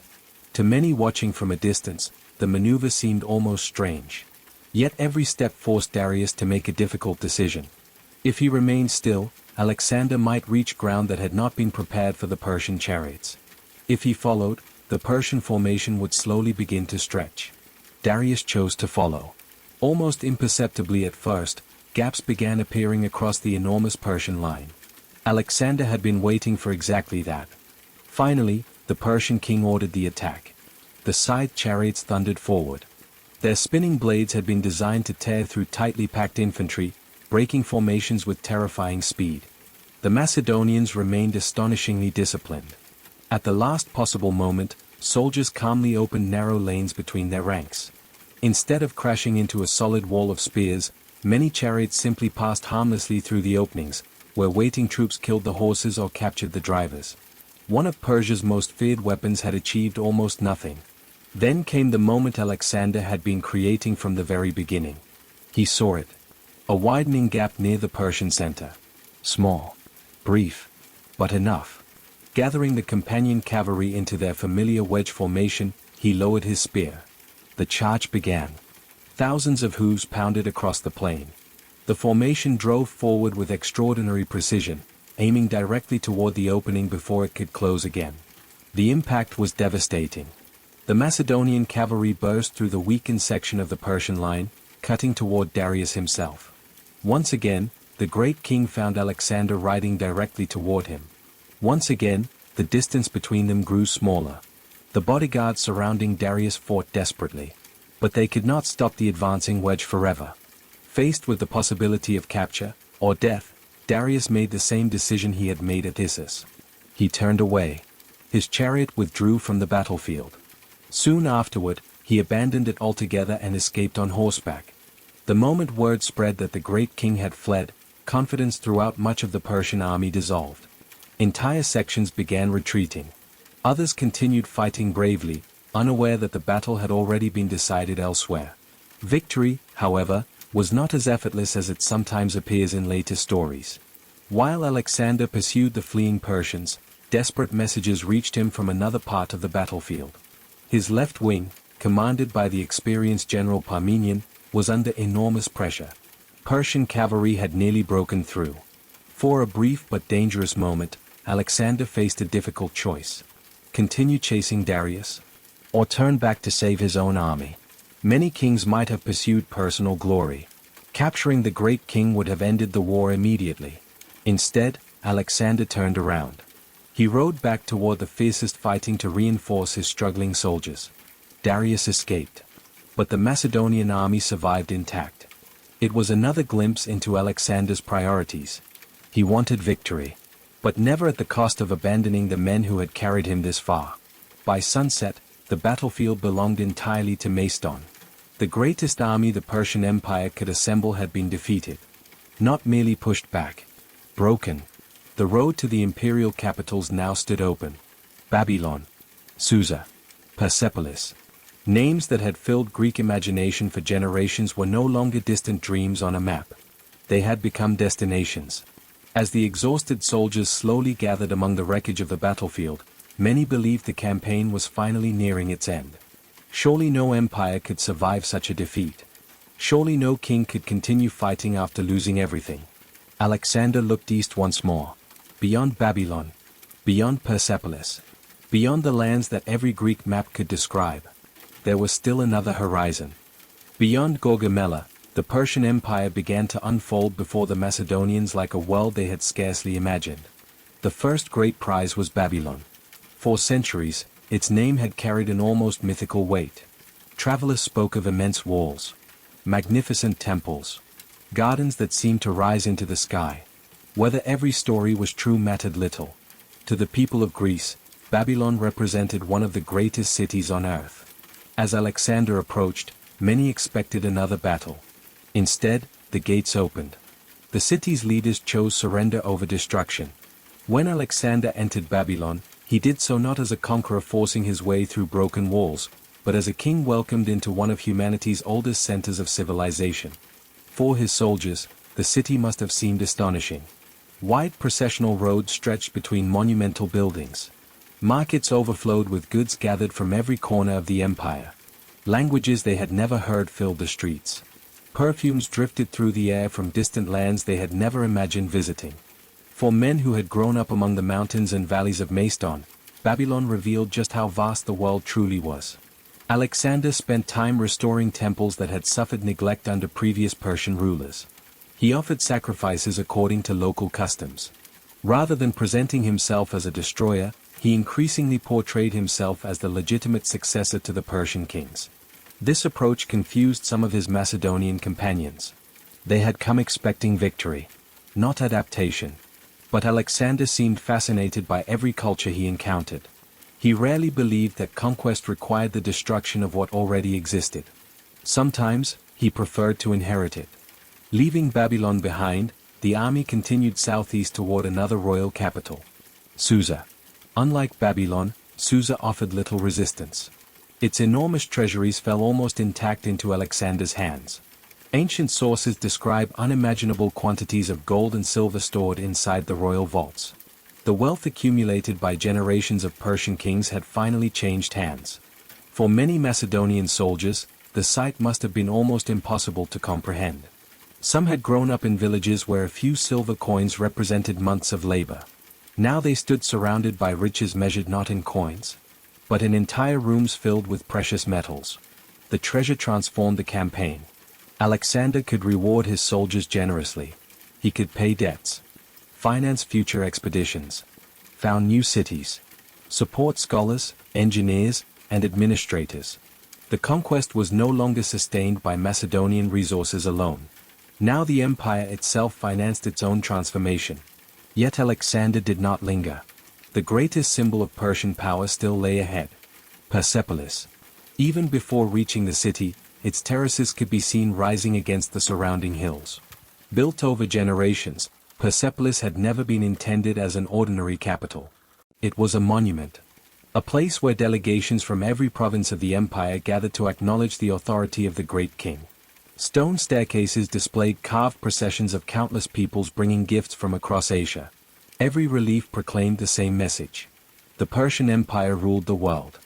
To many watching from a distance, the maneuver seemed almost strange. Yet every step forced Darius to make a difficult decision. If he remained still, Alexander might reach ground that had not been prepared for the Persian chariots. If he followed, the Persian formation would slowly begin to stretch. Darius chose to follow. Almost imperceptibly at first, gaps began appearing across the enormous Persian line. Alexander had been waiting for exactly that. Finally, the Persian king ordered the attack. The scythe chariots thundered forward. Their spinning blades had been designed to tear through tightly packed infantry, breaking formations with terrifying speed. The Macedonians remained astonishingly disciplined. At the last possible moment, soldiers calmly opened narrow lanes between their ranks. Instead of crashing into a solid wall of spears, many chariots simply passed harmlessly through the openings, where waiting troops killed the horses or captured the drivers. One of Persia's most feared weapons had achieved almost nothing. Then came the moment Alexander had been creating from the very beginning. He saw it. A widening gap near the Persian center. Small. Brief. But enough. Gathering the companion cavalry into their familiar wedge formation, he lowered his spear. The charge began. Thousands of hooves pounded across the plain. The formation drove forward with extraordinary precision, aiming directly toward the opening before it could close again. The impact was devastating. The Macedonian cavalry burst through the weakened section of the Persian line, cutting toward Darius himself. Once again, the great king found Alexander riding directly toward him. Once again, the distance between them grew smaller. The bodyguards surrounding Darius fought desperately. But they could not stop the advancing wedge forever. Faced with the possibility of capture, or death, Darius made the same decision he had made at Issus. He turned away. His chariot withdrew from the battlefield. Soon afterward, he abandoned it altogether and escaped on horseback. The moment word spread that the great king had fled, confidence throughout much of the Persian army dissolved. Entire sections began retreating. Others continued fighting bravely, unaware that the battle had already been decided elsewhere. Victory, however, was not as effortless as it sometimes appears in later stories. While Alexander pursued the fleeing Persians, desperate messages reached him from another part of the battlefield. His left wing, commanded by the experienced General Parmenion, was under enormous pressure. Persian cavalry had nearly broken through. For a brief but dangerous moment, Alexander faced a difficult choice. Continue chasing Darius, or turn back to save his own army. Many kings might have pursued personal glory. Capturing the great king would have ended the war immediately. Instead, Alexander turned around. He rode back toward the fiercest fighting to reinforce his struggling soldiers. Darius escaped. But the Macedonian army survived intact. It was another glimpse into Alexander's priorities. He wanted victory. But never at the cost of abandoning the men who had carried him this far. By sunset, the battlefield belonged entirely to Macedon. The greatest army the Persian Empire could assemble had been defeated. Not merely pushed back. Broken. The road to the imperial capitals now stood open. Babylon. Susa. Persepolis. Names that had filled Greek imagination for generations were no longer distant dreams on a map. They had become destinations. As the exhausted soldiers slowly gathered among the wreckage of the battlefield, many believed the campaign was finally nearing its end. Surely no empire could survive such a defeat. Surely no king could continue fighting after losing everything. Alexander looked east once more. Beyond Babylon. Beyond Persepolis. Beyond the lands that every Greek map could describe. There was still another horizon. Beyond Gaugamela, the Persian Empire began to unfold before the Macedonians like a world they had scarcely imagined. The first great prize was Babylon. For centuries, its name had carried an almost mythical weight. Travelers spoke of immense walls, magnificent temples, gardens that seemed to rise into the sky. Whether every story was true mattered little. To the people of Greece, Babylon represented one of the greatest cities on earth. As Alexander approached, many expected another battle. Instead, the gates opened. The city's leaders chose surrender over destruction. When Alexander entered Babylon, he did so not as a conqueror forcing his way through broken walls, but as a king welcomed into one of humanity's oldest centers of civilization. For his soldiers, the city must have seemed astonishing. Wide processional roads stretched between monumental buildings. Markets overflowed with goods gathered from every corner of the empire. Languages they had never heard filled the streets. Perfumes drifted through the air from distant lands they had never imagined visiting. For men who had grown up among the mountains and valleys of Macedon, Babylon revealed just how vast the world truly was. Alexander spent time restoring temples that had suffered neglect under previous Persian rulers. He offered sacrifices according to local customs. Rather than presenting himself as a destroyer, he increasingly portrayed himself as the legitimate successor to the Persian kings. This approach confused some of his Macedonian companions. They had come expecting victory, not adaptation. But Alexander seemed fascinated by every culture he encountered. He rarely believed that conquest required the destruction of what already existed. Sometimes, he preferred to inherit it. Leaving Babylon behind, the army continued southeast toward another royal capital, Susa. Unlike Babylon, Susa offered little resistance. Its enormous treasuries fell almost intact into Alexander's hands. Ancient sources describe unimaginable quantities of gold and silver stored inside the royal vaults. The wealth accumulated by generations of Persian kings had finally changed hands. For many Macedonian soldiers, the sight must have been almost impossible to comprehend. Some had grown up in villages where a few silver coins represented months of labor. Now they stood surrounded by riches measured not in coins, but in entire rooms filled with precious metals. The treasure transformed the campaign. Alexander could reward his soldiers generously. He could pay debts, finance future expeditions, found new cities, support scholars, engineers, and administrators. The conquest was no longer sustained by Macedonian resources alone. Now the empire itself financed its own transformation. Yet Alexander did not linger. The greatest symbol of Persian power still lay ahead. Persepolis. Even before reaching the city, its terraces could be seen rising against the surrounding hills. Built over generations, Persepolis had never been intended as an ordinary capital. It was a monument. A place where delegations from every province of the empire gathered to acknowledge the authority of the great king. Stone staircases displayed carved processions of countless peoples bringing gifts from across Asia. Every relief proclaimed the same message. The Persian Empire ruled the world.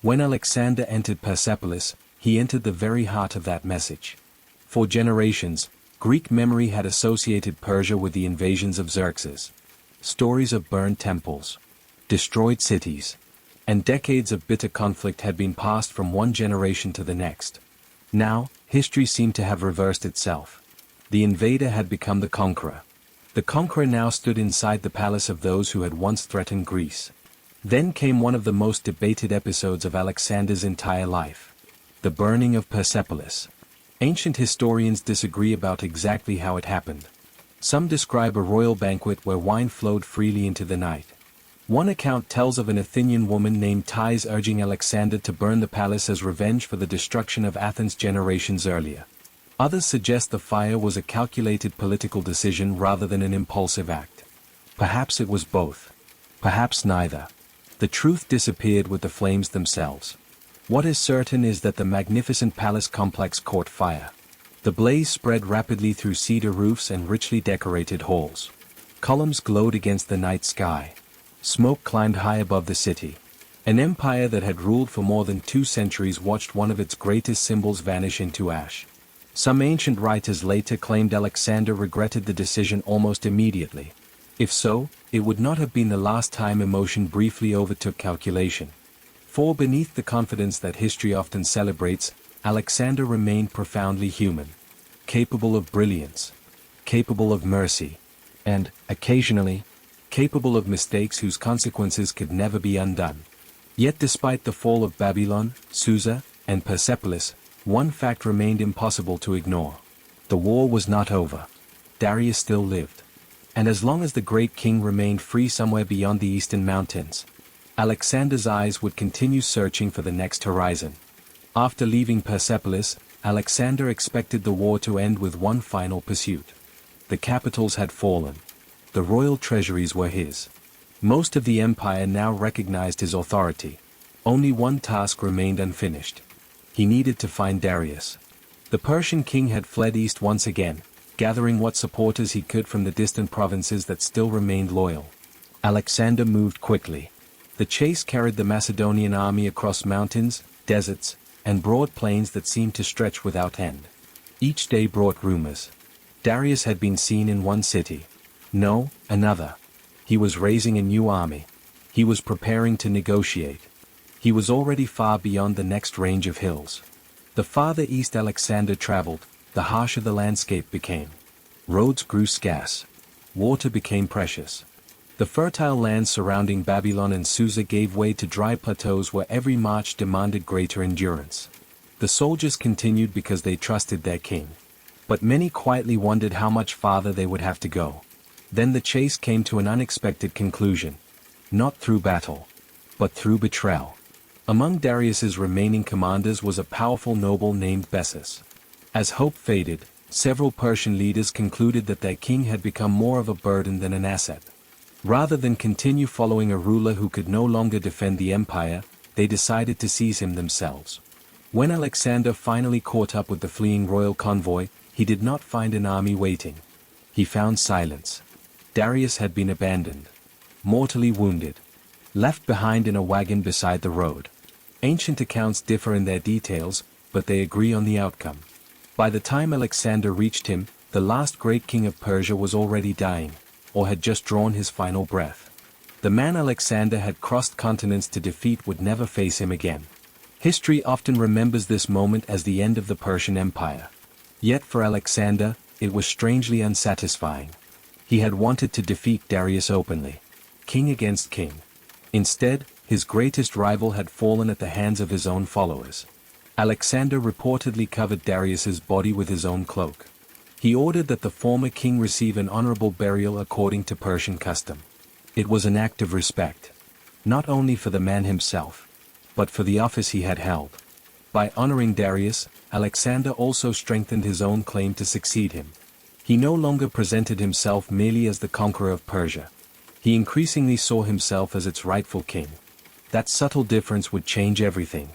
When Alexander entered Persepolis, he entered the very heart of that message. For generations, Greek memory had associated Persia with the invasions of Xerxes. Stories of burned temples, destroyed cities, and decades of bitter conflict had been passed from one generation to the next. Now, history seemed to have reversed itself. The invader had become the conqueror. The conqueror now stood inside the palace of those who had once threatened Greece. Then came one of the most debated episodes of Alexander's entire life. The burning of Persepolis. Ancient historians disagree about exactly how it happened. Some describe a royal banquet where wine flowed freely into the night. One account tells of an Athenian woman named Thais urging Alexander to burn the palace as revenge for the destruction of Athens generations earlier. Others suggest the fire was a calculated political decision rather than an impulsive act. Perhaps it was both. Perhaps neither. The truth disappeared with the flames themselves. What is certain is that the magnificent palace complex caught fire. The blaze spread rapidly through cedar roofs and richly decorated halls. Columns glowed against the night sky. Smoke climbed high above the city. An empire that had ruled for more than 2 centuries watched one of its greatest symbols vanish into ash. Some ancient writers later claimed Alexander regretted the decision almost immediately. If so, it would not have been the last time emotion briefly overtook calculation. For beneath the confidence that history often celebrates, Alexander remained profoundly human. Capable of brilliance. Capable of mercy. And, occasionally, capable of mistakes whose consequences could never be undone. Yet despite the fall of Babylon, Susa, and Persepolis, one fact remained impossible to ignore. The war was not over. Darius still lived. And as long as the great king remained free somewhere beyond the eastern mountains, Alexander's eyes would continue searching for the next horizon. After leaving Persepolis, Alexander expected the war to end with one final pursuit. The capitals had fallen. The royal treasuries were his. Most of the empire now recognized his authority. Only one task remained unfinished. He needed to find Darius. The Persian king had fled east once again, gathering what supporters he could from the distant provinces that still remained loyal. Alexander moved quickly. The chase carried the Macedonian army across mountains, deserts, and broad plains that seemed to stretch without end. Each day brought rumors. Darius had been seen in one city. No, another. He was raising a new army. He was preparing to negotiate. He was already far beyond the next range of hills. The farther east Alexander traveled, the harsher the landscape became. Roads grew scarce. Water became precious. The fertile lands surrounding Babylon and Susa gave way to dry plateaus where every march demanded greater endurance. The soldiers continued because they trusted their king. But many quietly wondered how much farther they would have to go. Then the chase came to an unexpected conclusion. Not through battle, but through betrayal. Among Darius's remaining commanders was a powerful noble named Bessus. As hope faded, several Persian leaders concluded that their king had become more of a burden than an asset. Rather than continue following a ruler who could no longer defend the empire, they decided to seize him themselves. When Alexander finally caught up with the fleeing royal convoy, he did not find an army waiting. He found silence. Darius had been abandoned. Mortally wounded. Left behind in a wagon beside the road. Ancient accounts differ in their details, but they agree on the outcome. By the time Alexander reached him, the last great king of Persia was already dying, or had just drawn his final breath. The man Alexander had crossed continents to defeat would never face him again. History often remembers this moment as the end of the Persian Empire. Yet for Alexander, it was strangely unsatisfying. He had wanted to defeat Darius openly. King against king. Instead, his greatest rival had fallen at the hands of his own followers. Alexander reportedly covered Darius's body with his own cloak. He ordered that the former king receive an honorable burial according to Persian custom. It was an act of respect. Not only for the man himself, but for the office he had held. By honoring Darius, Alexander also strengthened his own claim to succeed him. He no longer presented himself merely as the conqueror of Persia. He increasingly saw himself as its rightful king. That subtle difference would change everything.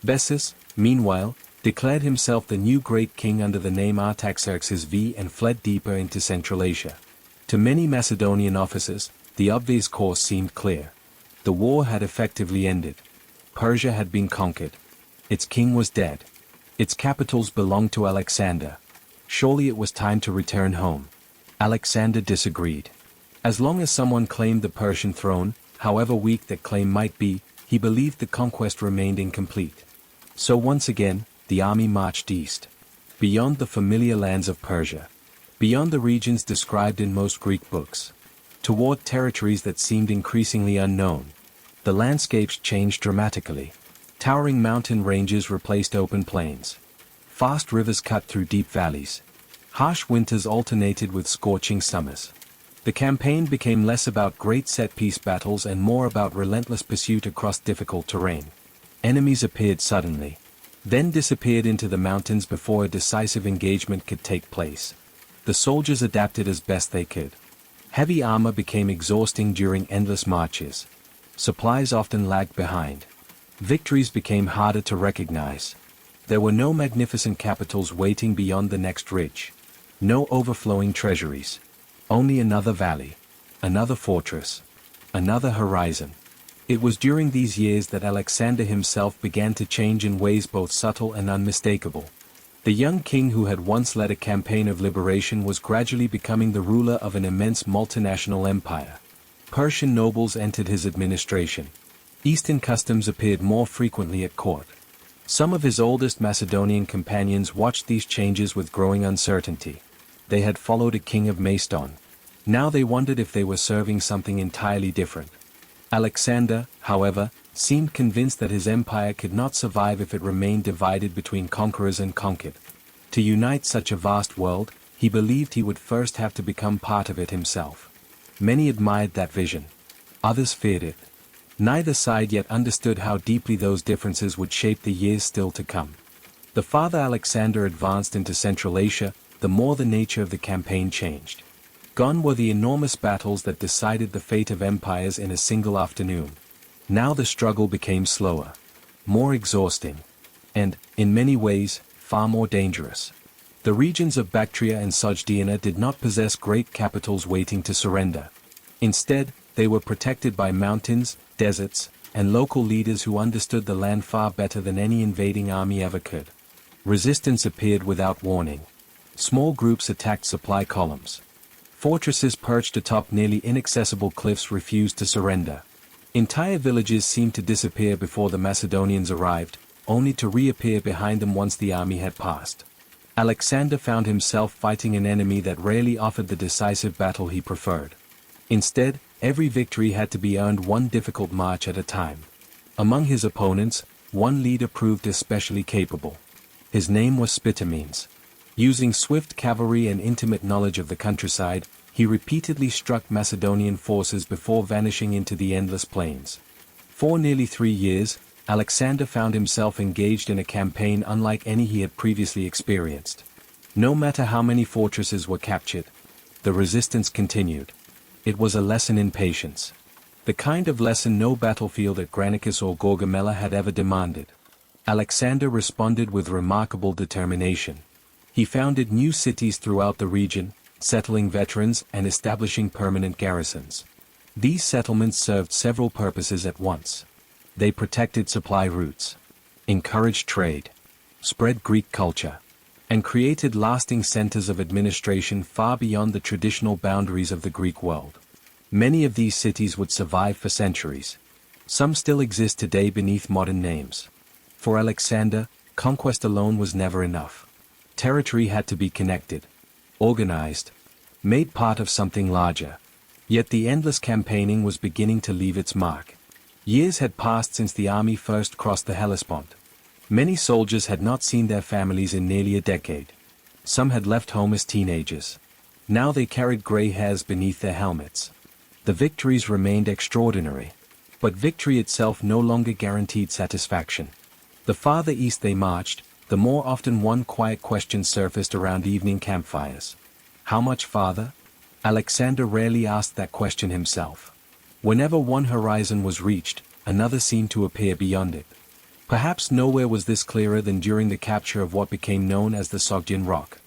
Bessus, meanwhile, declared himself the new great king under the name Artaxerxes V and fled deeper into Central Asia. To many Macedonian officers, the obvious course seemed clear. The war had effectively ended. Persia had been conquered. Its king was dead. Its capitals belonged to Alexander. Surely it was time to return home. Alexander disagreed. As long as someone claimed the Persian throne, however weak that claim might be, he believed the conquest remained incomplete. So once again, the army marched east. Beyond the familiar lands of Persia. beyond the regions described in most Greek books, toward territories that seemed increasingly unknown. The landscapes changed dramatically. Towering mountain ranges replaced open plains. Fast rivers cut through deep valleys. Harsh winters alternated with scorching summers. The campaign became less about great set-piece battles and more about relentless pursuit across difficult terrain. Enemies appeared suddenly, then disappeared into the mountains before a decisive engagement could take place. The soldiers adapted as best they could. Heavy armor became exhausting during endless marches. Supplies often lagged behind. Victories became harder to recognize. There were no magnificent capitals waiting beyond the next ridge. No overflowing treasuries. Only another valley. Another fortress. Another horizon. It was during these years that Alexander himself began to change in ways both subtle and unmistakable. The young king who had once led a campaign of liberation was gradually becoming the ruler of an immense multinational empire. Persian nobles entered his administration. Eastern customs appeared more frequently at court. Some of his oldest Macedonian companions watched these changes with growing uncertainty. They had followed a king of Macedon. Now they wondered if they were serving something entirely different. Alexander, however, seemed convinced that his empire could not survive if it remained divided between conquerors and conquered. To unite such a vast world, he believed he would first have to become part of it himself. Many admired that vision. Others feared it. Neither side yet understood how deeply those differences would shape the years still to come. The farther Alexander advanced into Central Asia, the more the nature of the campaign changed. Gone were the enormous battles that decided the fate of empires in a single afternoon. Now the struggle became slower, more exhausting, and, in many ways, far more dangerous. The regions of Bactria and Sogdiana did not possess great capitals waiting to surrender. Instead, they were protected by mountains, deserts, and local leaders who understood the land far better than any invading army ever could. Resistance appeared without warning. Small groups attacked supply columns. Fortresses perched atop nearly inaccessible cliffs refused to surrender. Entire villages seemed to disappear before the Macedonians arrived, only to reappear behind them once the army had passed. Alexander found himself fighting an enemy that rarely offered the decisive battle he preferred. Instead, every victory had to be earned one difficult march at a time. Among his opponents, one leader proved especially capable. His name was Spitamenes. Using swift cavalry and intimate knowledge of the countryside, he repeatedly struck Macedonian forces before vanishing into the endless plains. For nearly 3 years, Alexander found himself engaged in a campaign unlike any he had previously experienced. No matter how many fortresses were captured, the resistance continued. It was a lesson in patience. The kind of lesson no battlefield at Granicus or Gaugamela had ever demanded. Alexander responded with remarkable determination. He founded new cities throughout the region, settling veterans and establishing permanent garrisons. These settlements served several purposes at once. They protected supply routes, encouraged trade, spread Greek culture, and created lasting centers of administration far beyond the traditional boundaries of the Greek world. Many of these cities would survive for centuries. Some still exist today beneath modern names. For Alexander, conquest alone was never enough. Territory had to be connected, organized, made part of something larger. Yet the endless campaigning was beginning to leave its mark. Years had passed since the army first crossed the Hellespont. Many soldiers had not seen their families in nearly a decade. Some had left home as teenagers. Now they carried gray hairs beneath their helmets. The victories remained extraordinary. But victory itself no longer guaranteed satisfaction. The farther east they marched, the more often one quiet question surfaced around evening campfires. How much farther? Alexander rarely asked that question himself. Whenever one horizon was reached, another seemed to appear beyond it. Perhaps nowhere was this clearer than during the capture of what became known as the Sogdian Rock.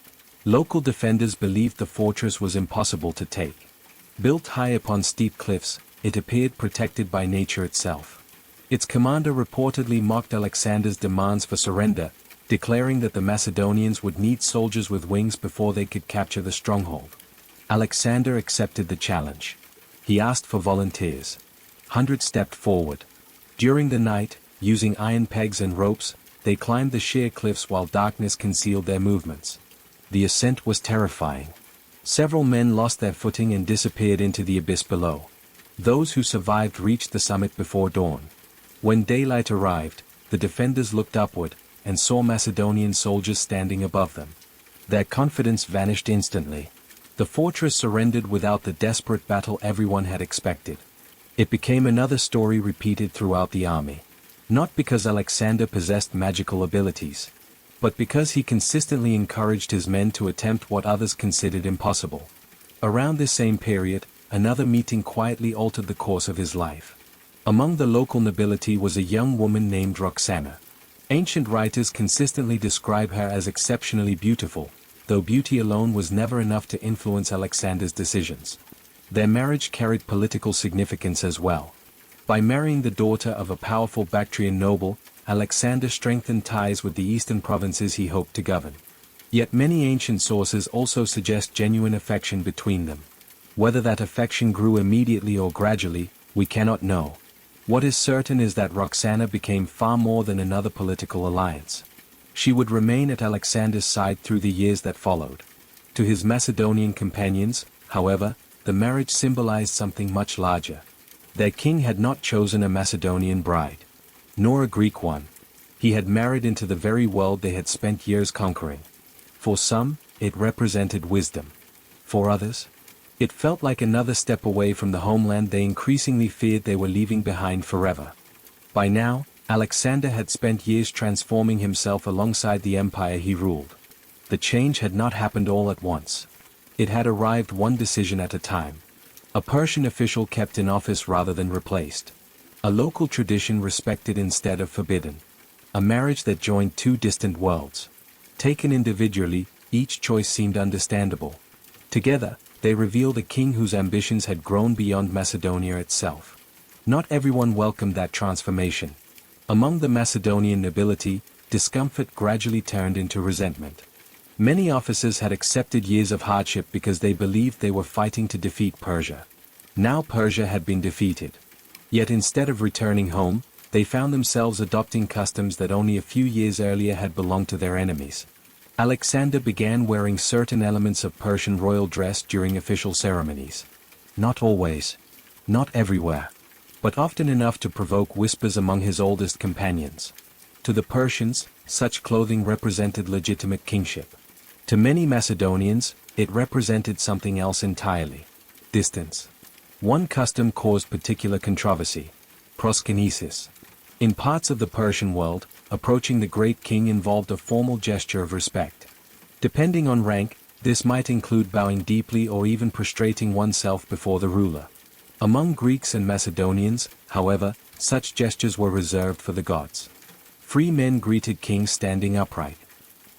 Local defenders believed the fortress was impossible to take. Built high upon steep cliffs, it appeared protected by nature itself. Its commander reportedly mocked Alexander's demands for surrender, declaring that the Macedonians would need soldiers with wings before they could capture the stronghold. Alexander accepted the challenge. He asked for volunteers. Hundreds stepped forward. During the night, using iron pegs and ropes, they climbed the sheer cliffs while darkness concealed their movements. The ascent was terrifying. Several men lost their footing and disappeared into the abyss below. Those who survived reached the summit before dawn. When daylight arrived, the defenders looked upward, and saw Macedonian soldiers standing above them. Their confidence vanished instantly. The fortress surrendered without the desperate battle everyone had expected. It became another story repeated throughout the army. Not because Alexander possessed magical abilities, but because he consistently encouraged his men to attempt what others considered impossible. Around this same period, another meeting quietly altered the course of his life. Among the local nobility was a young woman named Roxana. Ancient writers consistently describe her as exceptionally beautiful, though beauty alone was never enough to influence Alexander's decisions. Their marriage carried political significance as well. By marrying the daughter of a powerful Bactrian noble, Alexander strengthened ties with the eastern provinces he hoped to govern. Yet many ancient sources also suggest genuine affection between them. Whether that affection grew immediately or gradually, we cannot know. What is certain is that Roxana became far more than another political alliance. She would remain at Alexander's side through the years that followed. To his Macedonian companions, however, the marriage symbolized something much larger. Their king had not chosen a Macedonian bride, nor a Greek one. He had married into the very world they had spent years conquering. For some, it represented wisdom. For others, it felt like another step away from the homeland they increasingly feared they were leaving behind forever. By now, Alexander had spent years transforming himself alongside the empire he ruled. The change had not happened all at once. It had arrived one decision at a time. A Persian official kept in office rather than replaced. A local tradition respected instead of forbidden. A marriage that joined two distant worlds. Taken individually, each choice seemed understandable. Together, they revealed a king whose ambitions had grown beyond Macedonia itself. Not everyone welcomed that transformation. Among the Macedonian nobility, discomfort gradually turned into resentment. Many officers had accepted years of hardship because they believed they were fighting to defeat Persia. Now Persia had been defeated. Yet instead of returning home, they found themselves adopting customs that only a few years earlier had belonged to their enemies. Alexander began wearing certain elements of Persian royal dress during official ceremonies. Not always. Not everywhere. But often enough to provoke whispers among his oldest companions. To the Persians, such clothing represented legitimate kingship. To many Macedonians, it represented something else entirely. Distance. One custom caused particular controversy. Proskynesis. In parts of the Persian world, approaching the great king involved a formal gesture of respect. Depending on rank, this might include bowing deeply or even prostrating oneself before the ruler. Among Greeks and Macedonians, however, such gestures were reserved for the gods. Free men greeted kings standing upright.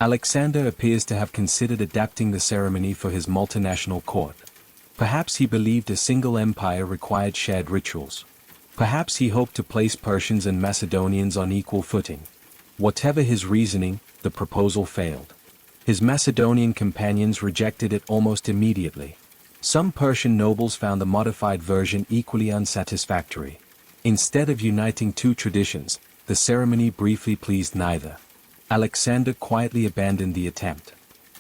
Alexander appears to have considered adapting the ceremony for his multinational court. Perhaps he believed a single empire required shared rituals. Perhaps he hoped to place Persians and Macedonians on equal footing. Whatever his reasoning, the proposal failed. His Macedonian companions rejected it almost immediately. Some Persian nobles found the modified version equally unsatisfactory. Instead of uniting two traditions, the ceremony briefly pleased neither. Alexander quietly abandoned the attempt.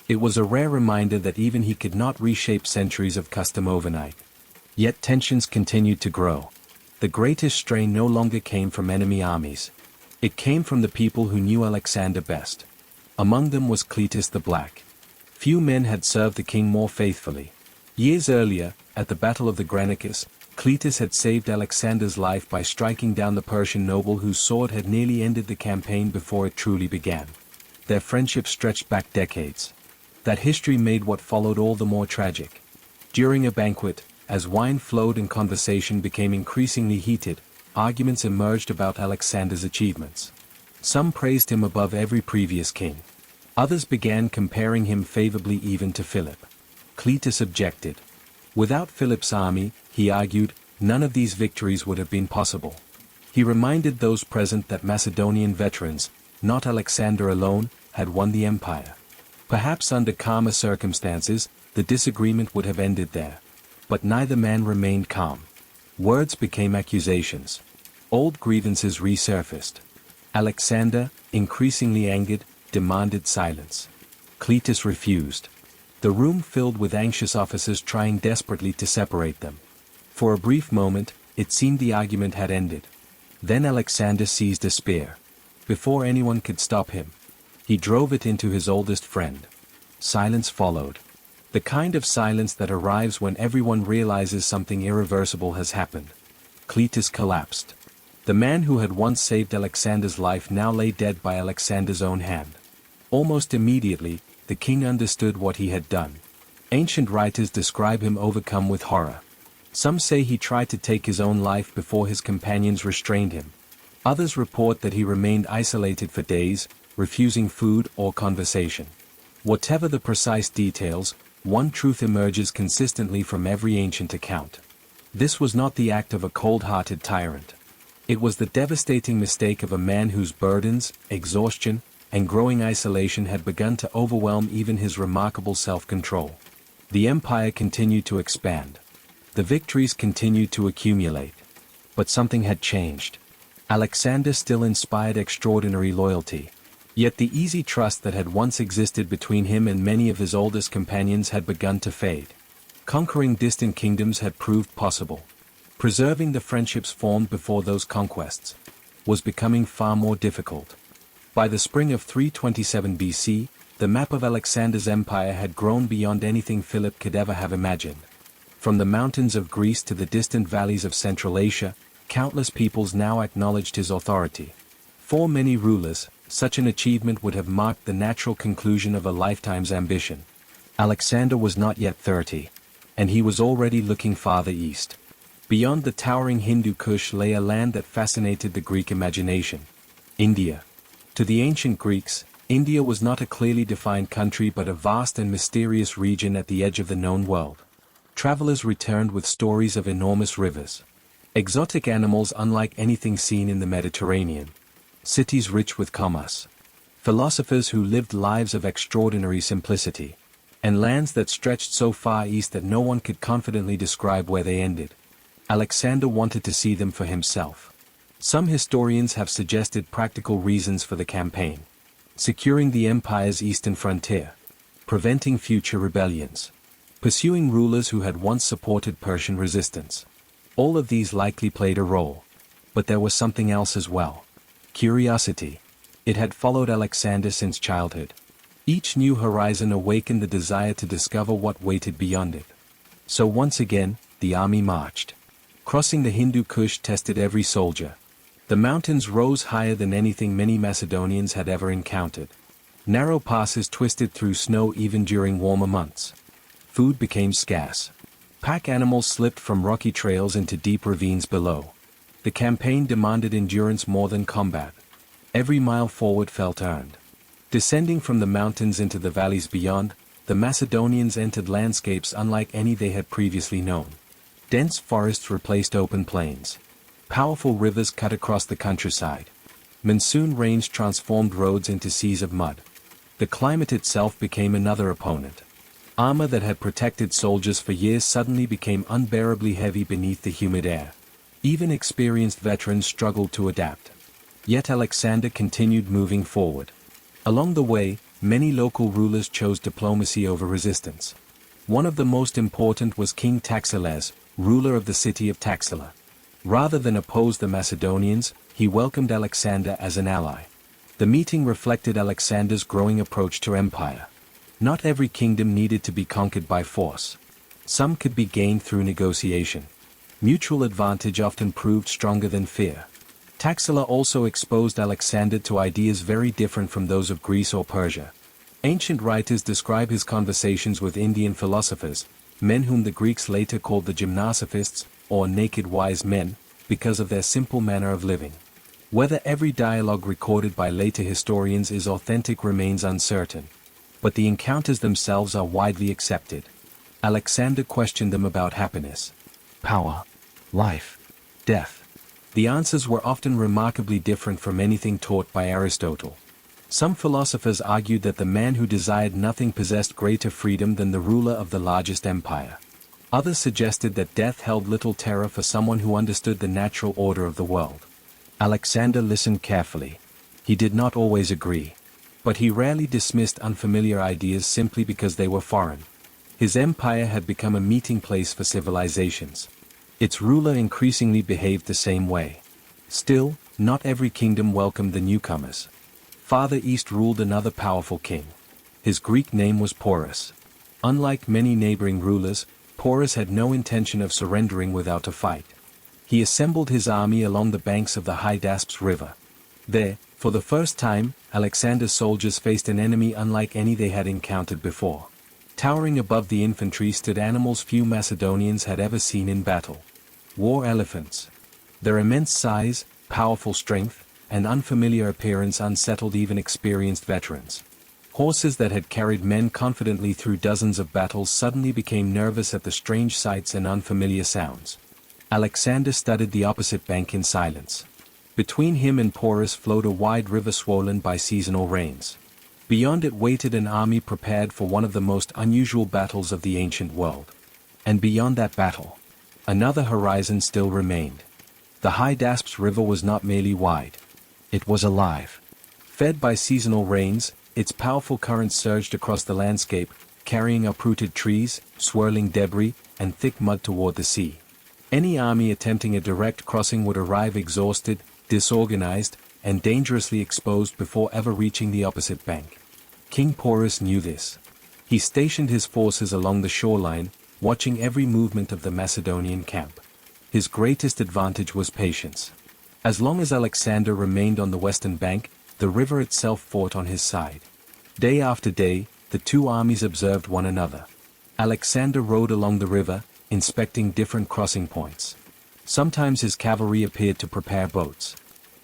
It was a rare reminder that even he could not reshape centuries of custom overnight. Yet tensions continued to grow. The greatest strain no longer came from enemy armies. It came from the people who knew Alexander best. Among them was Cletus the Black. Few men had served the king more faithfully. Years earlier, at the Battle of the Granicus, Cletus had saved Alexander's life by striking down the Persian noble whose sword had nearly ended the campaign before it truly began. Their friendship stretched back decades. That history made what followed all the more tragic. During a banquet, as wine flowed and conversation became increasingly heated, arguments emerged about Alexander's achievements. Some praised him above every previous king. Others began comparing him favorably even to Philip. Cletus objected. Without Philip's army, he argued, none of these victories would have been possible. He reminded those present that Macedonian veterans, not Alexander alone, had won the empire. Perhaps under calmer circumstances, the disagreement would have ended there. But neither man remained calm. Words became accusations. Old grievances resurfaced. Alexander, increasingly angered, demanded silence. Cletus refused. the room filled with anxious officers trying desperately to separate them. For a brief moment, it seemed the argument had ended. Then Alexander seized a spear. Before anyone could stop him, he drove it into his oldest friend. Silence followed. The kind of silence that arrives when everyone realizes something irreversible has happened. Cletus collapsed. The man who had once saved Alexander's life now lay dead by Alexander's own hand. Almost immediately, the king understood what he had done. Ancient writers describe him overcome with horror. Some say he tried to take his own life before his companions restrained him. Others report that he remained isolated for days, refusing food or conversation. Whatever the precise details, one truth emerges consistently from every ancient account. This was not the act of a cold-hearted tyrant. It was the devastating mistake of a man whose burdens, exhaustion, and growing isolation had begun to overwhelm even his remarkable self-control. The empire continued to expand. The victories continued to accumulate. But something had changed. Alexander still inspired extraordinary loyalty. Yet the easy trust that had once existed between him and many of his oldest companions had begun to fade. Conquering distant kingdoms had proved possible. Preserving the friendships formed before those conquests was becoming far more difficult. By the spring of 327 BC, the map of Alexander's empire had grown beyond anything Philip could ever have imagined. From the mountains of Greece to the distant valleys of Central Asia, countless peoples now acknowledged his authority. For many rulers, such an achievement would have marked the natural conclusion of a lifetime's ambition. Alexander was not yet 30, and he was already looking farther east. Beyond the towering Hindu Kush lay a land that fascinated the Greek imagination: India. To the ancient Greeks, India was not a clearly defined country but a vast and mysterious region at the edge of the known world. Travelers returned with stories of enormous rivers, exotic animals unlike anything seen in the Mediterranean, cities rich with commerce, philosophers who lived lives of extraordinary simplicity, and lands that stretched so far east that no one could confidently describe where they ended. Alexander wanted to see them for himself. Some historians have suggested practical reasons for the campaign: securing the empire's eastern frontier, preventing future rebellions, pursuing rulers who had once supported Persian resistance. All of these likely played a role. But there was something else as well: curiosity. It had followed Alexander since childhood. Each new horizon awakened the desire to discover what waited beyond it. So once again, the army marched. Crossing the Hindu Kush tested every soldier. The mountains rose higher than anything many Macedonians had ever encountered. Narrow passes twisted through snow even during warmer months. Food became scarce. Pack animals slipped from rocky trails into deep ravines below. The campaign demanded endurance more than combat. Every mile forward felt earned. Descending from the mountains into the valleys beyond, the Macedonians entered landscapes unlike any they had previously known. Dense forests replaced open plains. Powerful rivers cut across the countryside. Monsoon rains transformed roads into seas of mud. The climate itself became another opponent. Armor that had protected soldiers for years suddenly became unbearably heavy beneath the humid air. Even experienced veterans struggled to adapt. Yet Alexander continued moving forward. Along the way, many local rulers chose diplomacy over resistance. One of the most important was King Taxiles, ruler of the city of Taxila. Rather than oppose the Macedonians, he welcomed Alexander as an ally. The meeting reflected Alexander's growing approach to empire. Not every kingdom needed to be conquered by force. Some could be gained through negotiation. Mutual advantage often proved stronger than fear. Taxila also exposed Alexander to ideas very different from those of Greece or Persia. Ancient writers describe his conversations with Indian philosophers, men whom the Greeks later called the gymnosophists, or naked wise men, because of their simple manner of living. Whether every dialogue recorded by later historians is authentic remains uncertain. But the encounters themselves are widely accepted. Alexander questioned them about happiness, power, life, death. The answers were often remarkably different from anything taught by Aristotle. Some philosophers argued that the man who desired nothing possessed greater freedom than the ruler of the largest empire. Others suggested that death held little terror for someone who understood the natural order of the world. Alexander listened carefully. He did not always agree. But he rarely dismissed unfamiliar ideas simply because they were foreign. His empire had become a meeting place for civilizations. Its ruler increasingly behaved the same way. Still, not every kingdom welcomed the newcomers. Farther east ruled another powerful king. His Greek name was Porus. Unlike many neighboring rulers, Porus had no intention of surrendering without a fight. He assembled his army along the banks of the Hydaspes River. There, for the first time, Alexander's soldiers faced an enemy unlike any they had encountered before. Towering above the infantry stood animals few Macedonians had ever seen in battle. War elephants. Their immense size, powerful strength, and unfamiliar appearance unsettled even experienced veterans. Horses that had carried men confidently through dozens of battles suddenly became nervous at the strange sights and unfamiliar sounds. Alexander studied the opposite bank in silence. Between him and Porus flowed a wide river swollen by seasonal rains. Beyond it waited an army prepared for one of the most unusual battles of the ancient world. And beyond that battle, another horizon still remained. The Hydaspes River was not merely wide. It was alive. Fed by seasonal rains, its powerful currents surged across the landscape, carrying uprooted trees, swirling debris, and thick mud toward the sea. Any army attempting a direct crossing would arrive exhausted, disorganized, and dangerously exposed before ever reaching the opposite bank. King Porus knew this. He stationed his forces along the shoreline, watching every movement of the Macedonian camp. His greatest advantage was patience. As long as Alexander remained on the western bank, the river itself fought on his side. Day after day, the two armies observed one another. Alexander rode along the river, inspecting different crossing points. Sometimes his cavalry appeared to prepare boats.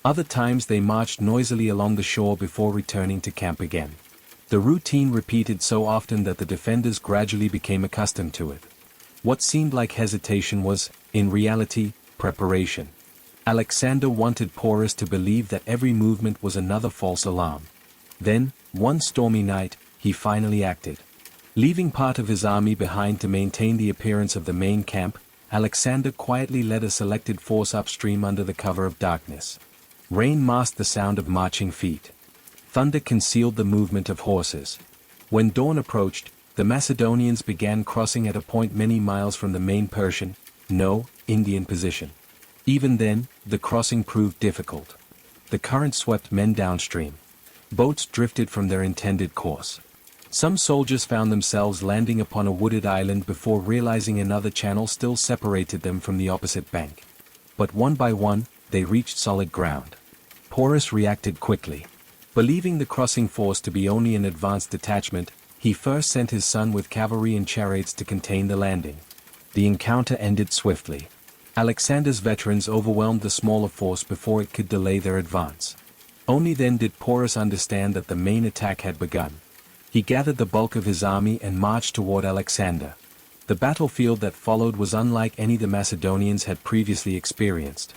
Other times they marched noisily along the shore before returning to camp again. The routine repeated so often that the defenders gradually became accustomed to it. What seemed like hesitation was, in reality, preparation. Alexander wanted Porus to believe that every movement was another false alarm. Then, one stormy night, he finally acted. Leaving part of his army behind to maintain the appearance of the main camp, Alexander quietly led a selected force upstream under the cover of darkness. Rain masked the sound of marching feet. Thunder concealed the movement of horses. When dawn approached, the Macedonians began crossing at a point many miles from the main Persian, no, Indian position. Even then, the crossing proved difficult. The current swept men downstream. Boats drifted from their intended course. Some soldiers found themselves landing upon a wooded island before realizing another channel still separated them from the opposite bank. But one by one, they reached solid ground. Porus reacted quickly. Believing the crossing force to be only an advanced detachment, he first sent his son with cavalry and chariots to contain the landing. The encounter ended swiftly. Alexander's veterans overwhelmed the smaller force before it could delay their advance. Only then did Porus understand that the main attack had begun. He gathered the bulk of his army and marched toward Alexander. The battlefield that followed was unlike any the Macedonians had previously experienced.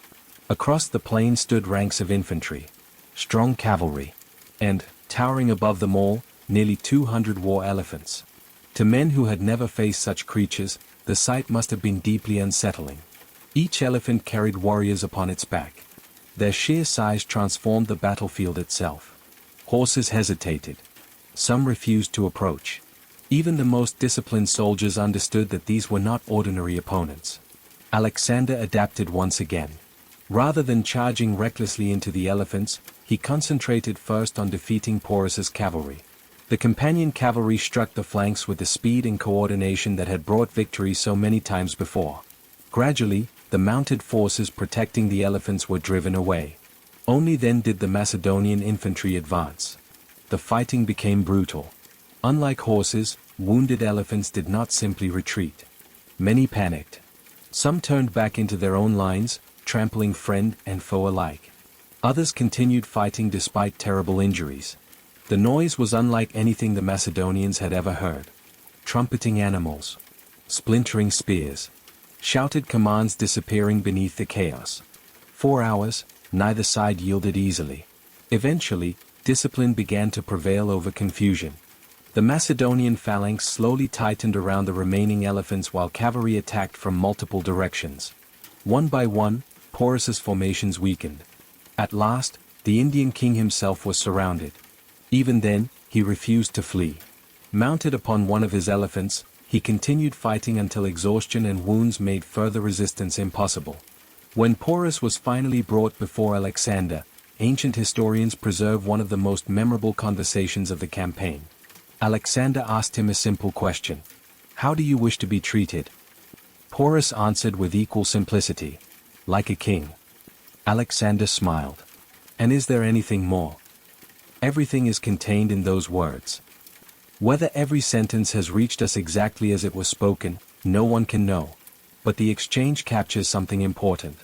Across the plain stood ranks of infantry, strong cavalry, and, towering above them all, nearly 200 war elephants. To men who had never faced such creatures, the sight must have been deeply unsettling. Each elephant carried warriors upon its back. Their sheer size transformed the battlefield itself. Horses hesitated. Some refused to approach. Even the most disciplined soldiers understood that these were not ordinary opponents. Alexander adapted once again. Rather than charging recklessly into the elephants, he concentrated first on defeating Porus's cavalry. The companion cavalry struck the flanks with the speed and coordination that had brought victory so many times before. Gradually, the mounted forces protecting the elephants were driven away. Only then did the Macedonian infantry advance. The fighting became brutal. Unlike horses, wounded elephants did not simply retreat. Many panicked. Some turned back into their own lines, trampling friend and foe alike. Others continued fighting despite terrible injuries. The noise was unlike anything the Macedonians had ever heard. Trumpeting animals, splintering spears, shouted commands disappearing beneath the chaos. 4 hours, neither side yielded easily. Eventually, discipline began to prevail over confusion. The Macedonian phalanx slowly tightened around the remaining elephants while cavalry attacked from multiple directions. One by one, Porus's formations weakened. At last, the Indian king himself was surrounded. Even then, he refused to flee. Mounted upon one of his elephants, He continued fighting until exhaustion and wounds made further resistance impossible. When Porus was finally brought before Alexander, ancient historians preserve one of the most memorable conversations of the campaign. Alexander asked him a simple question. "How do you wish to be treated?" Porus answered with equal simplicity. "Like a king." Alexander smiled. "And is there anything more?" Everything is contained in those words. Whether every sentence has reached us exactly as it was spoken, no one can know. But the exchange captures something important.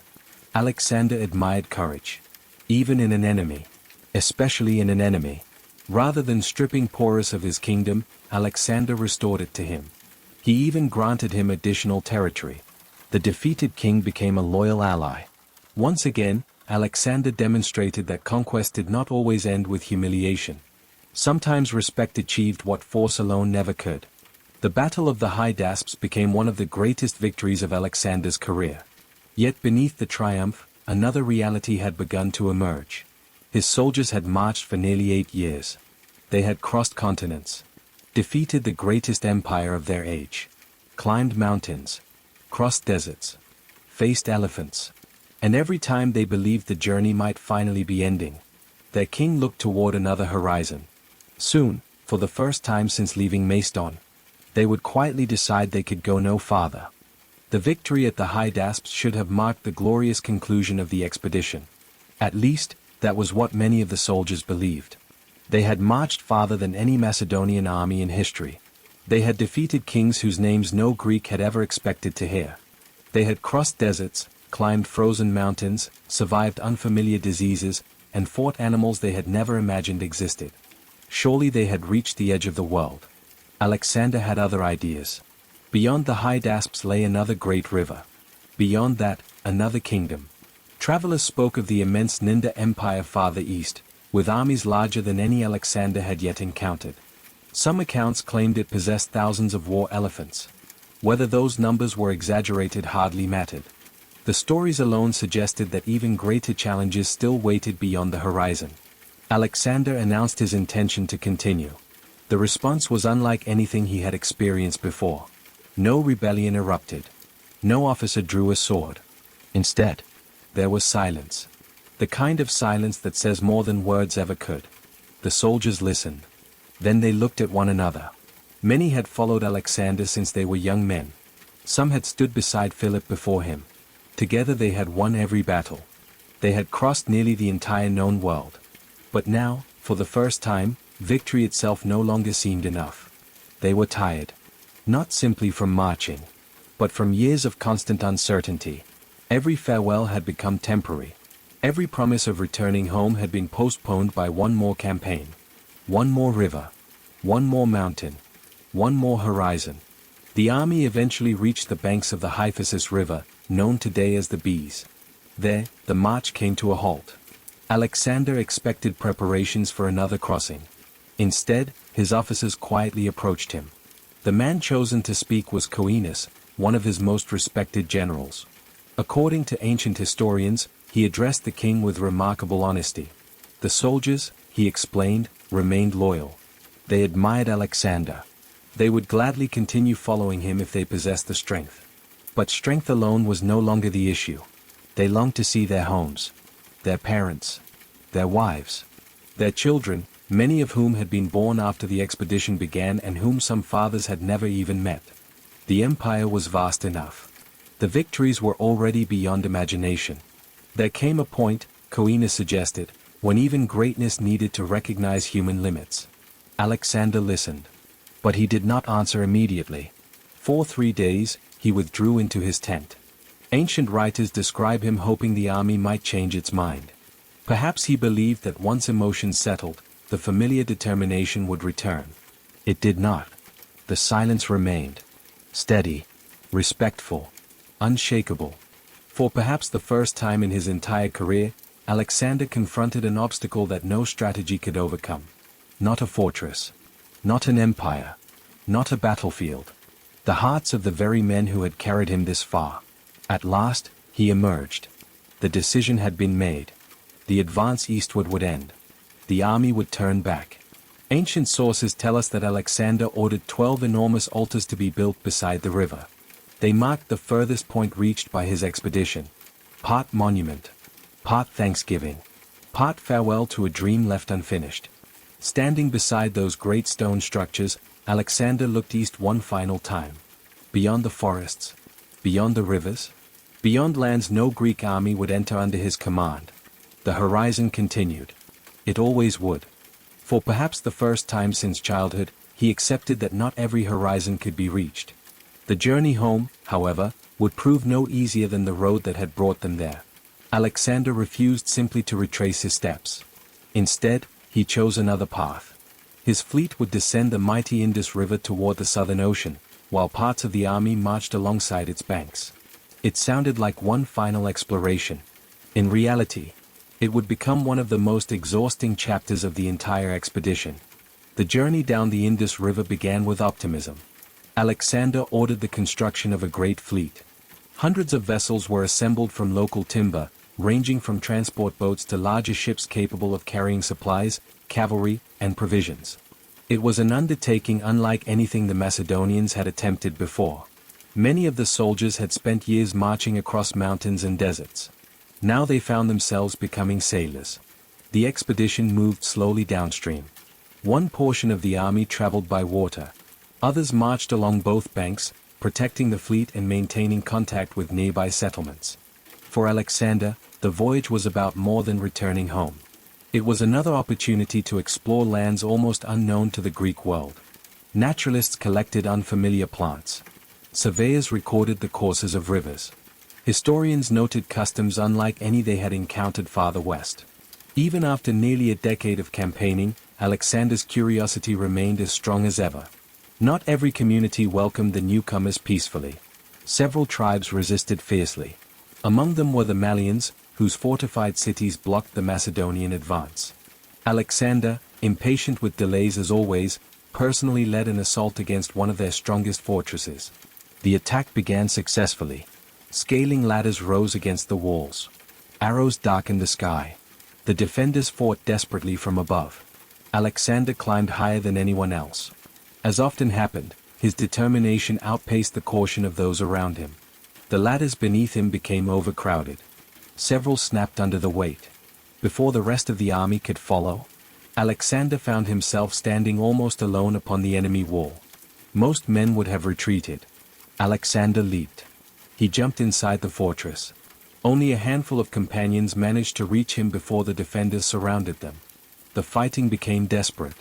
Alexander admired courage. Even in an enemy. Especially in an enemy. Rather than stripping Porus of his kingdom, Alexander restored it to him. He even granted him additional territory. The defeated king became a loyal ally. Once again, Alexander demonstrated that conquest did not always end with humiliation. Sometimes respect achieved what force alone never could. The Battle of the Hydaspes became one of the greatest victories of Alexander's career. Yet beneath the triumph, another reality had begun to emerge. His soldiers had marched for nearly 8 years. They had crossed continents, defeated the greatest empire of their age, climbed mountains, crossed deserts, faced elephants. And every time they believed the journey might finally be ending, their king looked toward another horizon. Soon, for the first time since leaving Macedon, they would quietly decide they could go no farther. The victory at the Hydaspes should have marked the glorious conclusion of the expedition. At least, that was what many of the soldiers believed. They had marched farther than any Macedonian army in history. They had defeated kings whose names no Greek had ever expected to hear. They had crossed deserts, climbed frozen mountains, survived unfamiliar diseases, and fought animals they had never imagined existed. Surely they had reached the edge of the world. Alexander had other ideas. Beyond the Hydaspes lay another great river. Beyond that, another kingdom. Travelers spoke of the immense Ninda Empire farther east, with armies larger than any Alexander had yet encountered. Some accounts claimed it possessed thousands of war elephants. Whether those numbers were exaggerated hardly mattered. The stories alone suggested that even greater challenges still waited beyond the horizon. Alexander announced his intention to continue. The response was unlike anything he had experienced before. No rebellion erupted. No officer drew a sword. Instead, there was silence. The kind of silence that says more than words ever could. The soldiers listened. Then they looked at one another. Many had followed Alexander since they were young men. Some had stood beside Philip before him. Together they had won every battle. They had crossed nearly the entire known world. But now, for the first time, victory itself no longer seemed enough. They were tired. Not simply from marching, but from years of constant uncertainty. Every farewell had become temporary. Every promise of returning home had been postponed by one more campaign. One more river. One more mountain. One more horizon. The army eventually reached the banks of the Hyphasis River, known today as the Bees. There, the march came to a halt. Alexander expected preparations for another crossing. Instead, his officers quietly approached him. The man chosen to speak was Coenus, one of his most respected generals. According to ancient historians, he addressed the king with remarkable honesty. The soldiers, he explained, remained loyal. They admired Alexander. They would gladly continue following him if they possessed the strength. But strength alone was no longer the issue. They longed to see their homes, their parents, their wives, their children, many of whom had been born after the expedition began and whom some fathers had never even met. The empire was vast enough. The victories were already beyond imagination. There came a point, Coenus suggested, when even greatness needed to recognize human limits. Alexander listened. But he did not answer immediately. For 3 days, he withdrew into his tent. Ancient writers describe him hoping the army might change its mind. Perhaps he believed that once emotions settled, the familiar determination would return. It did not. The silence remained. Steady, respectful, unshakable. For perhaps the first time in his entire career, Alexander confronted an obstacle that no strategy could overcome. Not a fortress. Not an empire. Not a battlefield. The hearts of the very men who had carried him this far. At last, he emerged. The decision had been made. The advance eastward would end. The army would turn back. Ancient sources tell us that Alexander ordered 12 enormous altars to be built beside the river. They marked the furthest point reached by his expedition. Part monument. Part thanksgiving. Part farewell to a dream left unfinished. Standing beside those great stone structures, Alexander looked east one final time. Beyond the forests. Beyond the rivers. Beyond lands no Greek army would enter under his command. The horizon continued. It always would. For perhaps the first time since childhood, he accepted that not every horizon could be reached. The journey home, however, would prove no easier than the road that had brought them there. Alexander refused simply to retrace his steps. Instead, he chose another path. His fleet would descend the mighty Indus River toward the Southern Ocean, while parts of the army marched alongside its banks. It sounded like one final exploration. In reality, it would become one of the most exhausting chapters of the entire expedition. The journey down the Indus River began with optimism. Alexander ordered the construction of a great fleet. Hundreds of vessels were assembled from local timber, ranging from transport boats to larger ships capable of carrying supplies, cavalry, and provisions. It was an undertaking unlike anything the Macedonians had attempted before. Many of the soldiers had spent years marching across mountains and deserts. Now they found themselves becoming sailors. The expedition moved slowly downstream. One portion of the army traveled by water. Others marched along both banks, protecting the fleet and maintaining contact with nearby settlements. For Alexander, the voyage was about more than returning home. It was another opportunity to explore lands almost unknown to the Greek world. Naturalists collected unfamiliar plants. Surveyors recorded the courses of rivers. Historians noted customs unlike any they had encountered farther west. Even after nearly a decade of campaigning, Alexander's curiosity remained as strong as ever. Not every community welcomed the newcomers peacefully. Several tribes resisted fiercely. Among them were the Malians, whose fortified cities blocked the Macedonian advance. Alexander, impatient with delays as always, personally led an assault against one of their strongest fortresses. The attack began successfully. Scaling ladders rose against the walls. Arrows darkened the sky. The defenders fought desperately from above. Alexander climbed higher than anyone else. As often happened, his determination outpaced the caution of those around him. The ladders beneath him became overcrowded. Several snapped under the weight. Before the rest of the army could follow, Alexander found himself standing almost alone upon the enemy wall. Most men would have retreated. Alexander leaped. He jumped inside the fortress. Only a handful of companions managed to reach him before the defenders surrounded them. The fighting became desperate.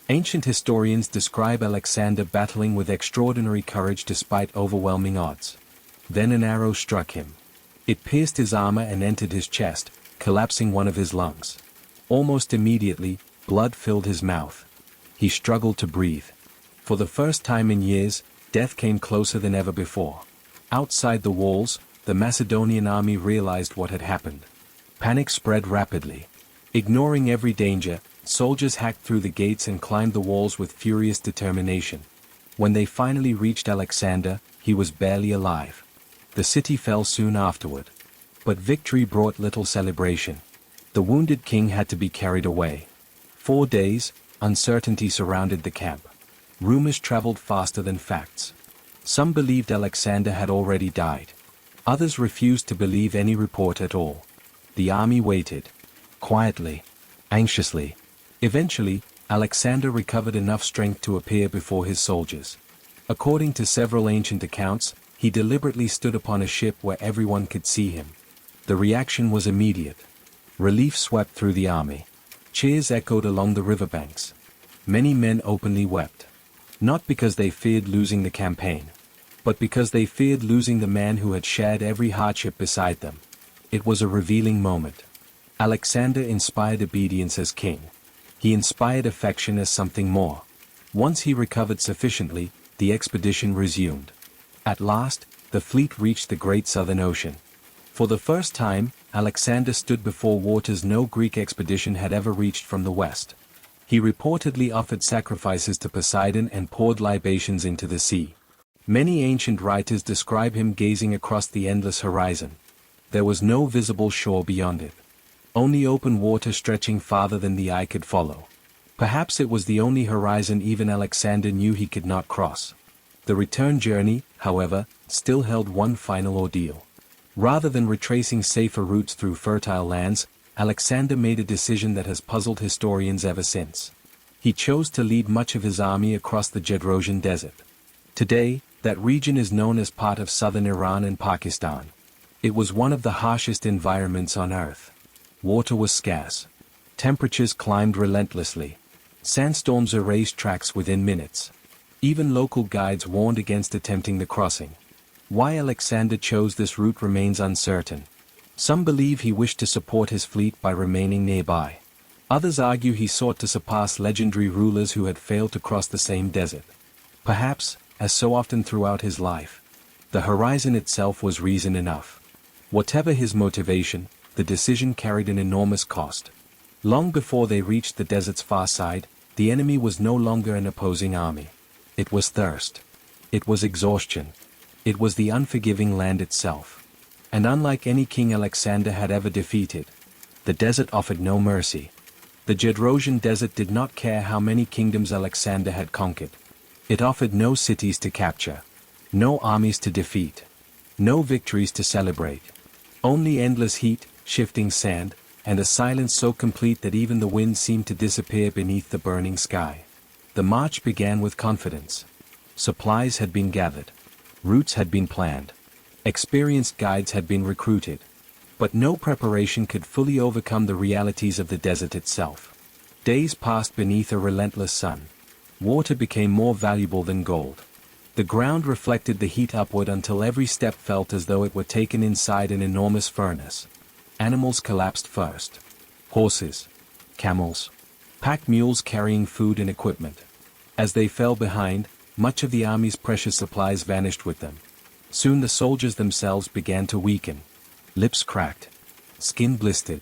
Ancient historians describe Alexander battling with extraordinary courage despite overwhelming odds. Then an arrow struck him. It pierced his armor and entered his chest, collapsing one of his lungs. Almost immediately, blood filled his mouth. He struggled to breathe. For the first time in years, death came closer than ever before. Outside the walls, the Macedonian army realized what had happened. Panic spread rapidly. Ignoring every danger, soldiers hacked through the gates and climbed the walls with furious determination. When they finally reached Alexander, he was barely alive. The city fell soon afterward. But victory brought little celebration. The wounded king had to be carried away. 4 days, uncertainty surrounded the camp. Rumors traveled faster than facts. Some believed Alexander had already died. Others refused to believe any report at all. The army waited. Quietly. Anxiously. Eventually, Alexander recovered enough strength to appear before his soldiers. According to several ancient accounts, he deliberately stood upon a ship where everyone could see him. The reaction was immediate. Relief swept through the army. Cheers echoed along the riverbanks. Many men openly wept. Not because they feared losing the campaign, but because they feared losing the man who had shared every hardship beside them. It was a revealing moment. Alexander inspired obedience as king. He inspired affection as something more. Once he recovered sufficiently, the expedition resumed. At last, the fleet reached the great Southern Ocean. For the first time, Alexander stood before waters no Greek expedition had ever reached from the west. He reportedly offered sacrifices to Poseidon and poured libations into the sea. Many ancient writers describe him gazing across the endless horizon. There was no visible shore beyond it. Only open water stretching farther than the eye could follow. Perhaps it was the only horizon even Alexander knew he could not cross. The return journey, however, still held one final ordeal. Rather than retracing safer routes through fertile lands, Alexander made a decision that has puzzled historians ever since. He chose to lead much of his army across the Gedrosian Desert. Today, that region is known as part of southern Iran and Pakistan. It was one of the harshest environments on Earth. Water was scarce. Temperatures climbed relentlessly. Sandstorms erased tracks within minutes. Even local guides warned against attempting the crossing. Why Alexander chose this route remains uncertain. Some believe he wished to support his fleet by remaining nearby. Others argue he sought to surpass legendary rulers who had failed to cross the same desert. Perhaps, as so often throughout his life, the horizon itself was reason enough. Whatever his motivation, the decision carried an enormous cost. Long before they reached the desert's far side, the enemy was no longer an opposing army. It was thirst. It was exhaustion. It was the unforgiving land itself. And unlike any king Alexander had ever defeated, the desert offered no mercy. The Gedrosian desert did not care how many kingdoms Alexander had conquered. It offered no cities to capture, no armies to defeat, no victories to celebrate. Only endless heat, shifting sand, and a silence so complete that even the wind seemed to disappear beneath the burning sky. The march began with confidence. Supplies had been gathered. Routes had been planned. Experienced guides had been recruited. But no preparation could fully overcome the realities of the desert itself. Days passed beneath a relentless sun. Water became more valuable than gold. The ground reflected the heat upward until every step felt as though it were taken inside an enormous furnace. Animals collapsed first. Horses, camels, pack mules carrying food and equipment. As they fell behind, much of the army's precious supplies vanished with them. Soon the soldiers themselves began to weaken. Lips cracked. Skin blistered.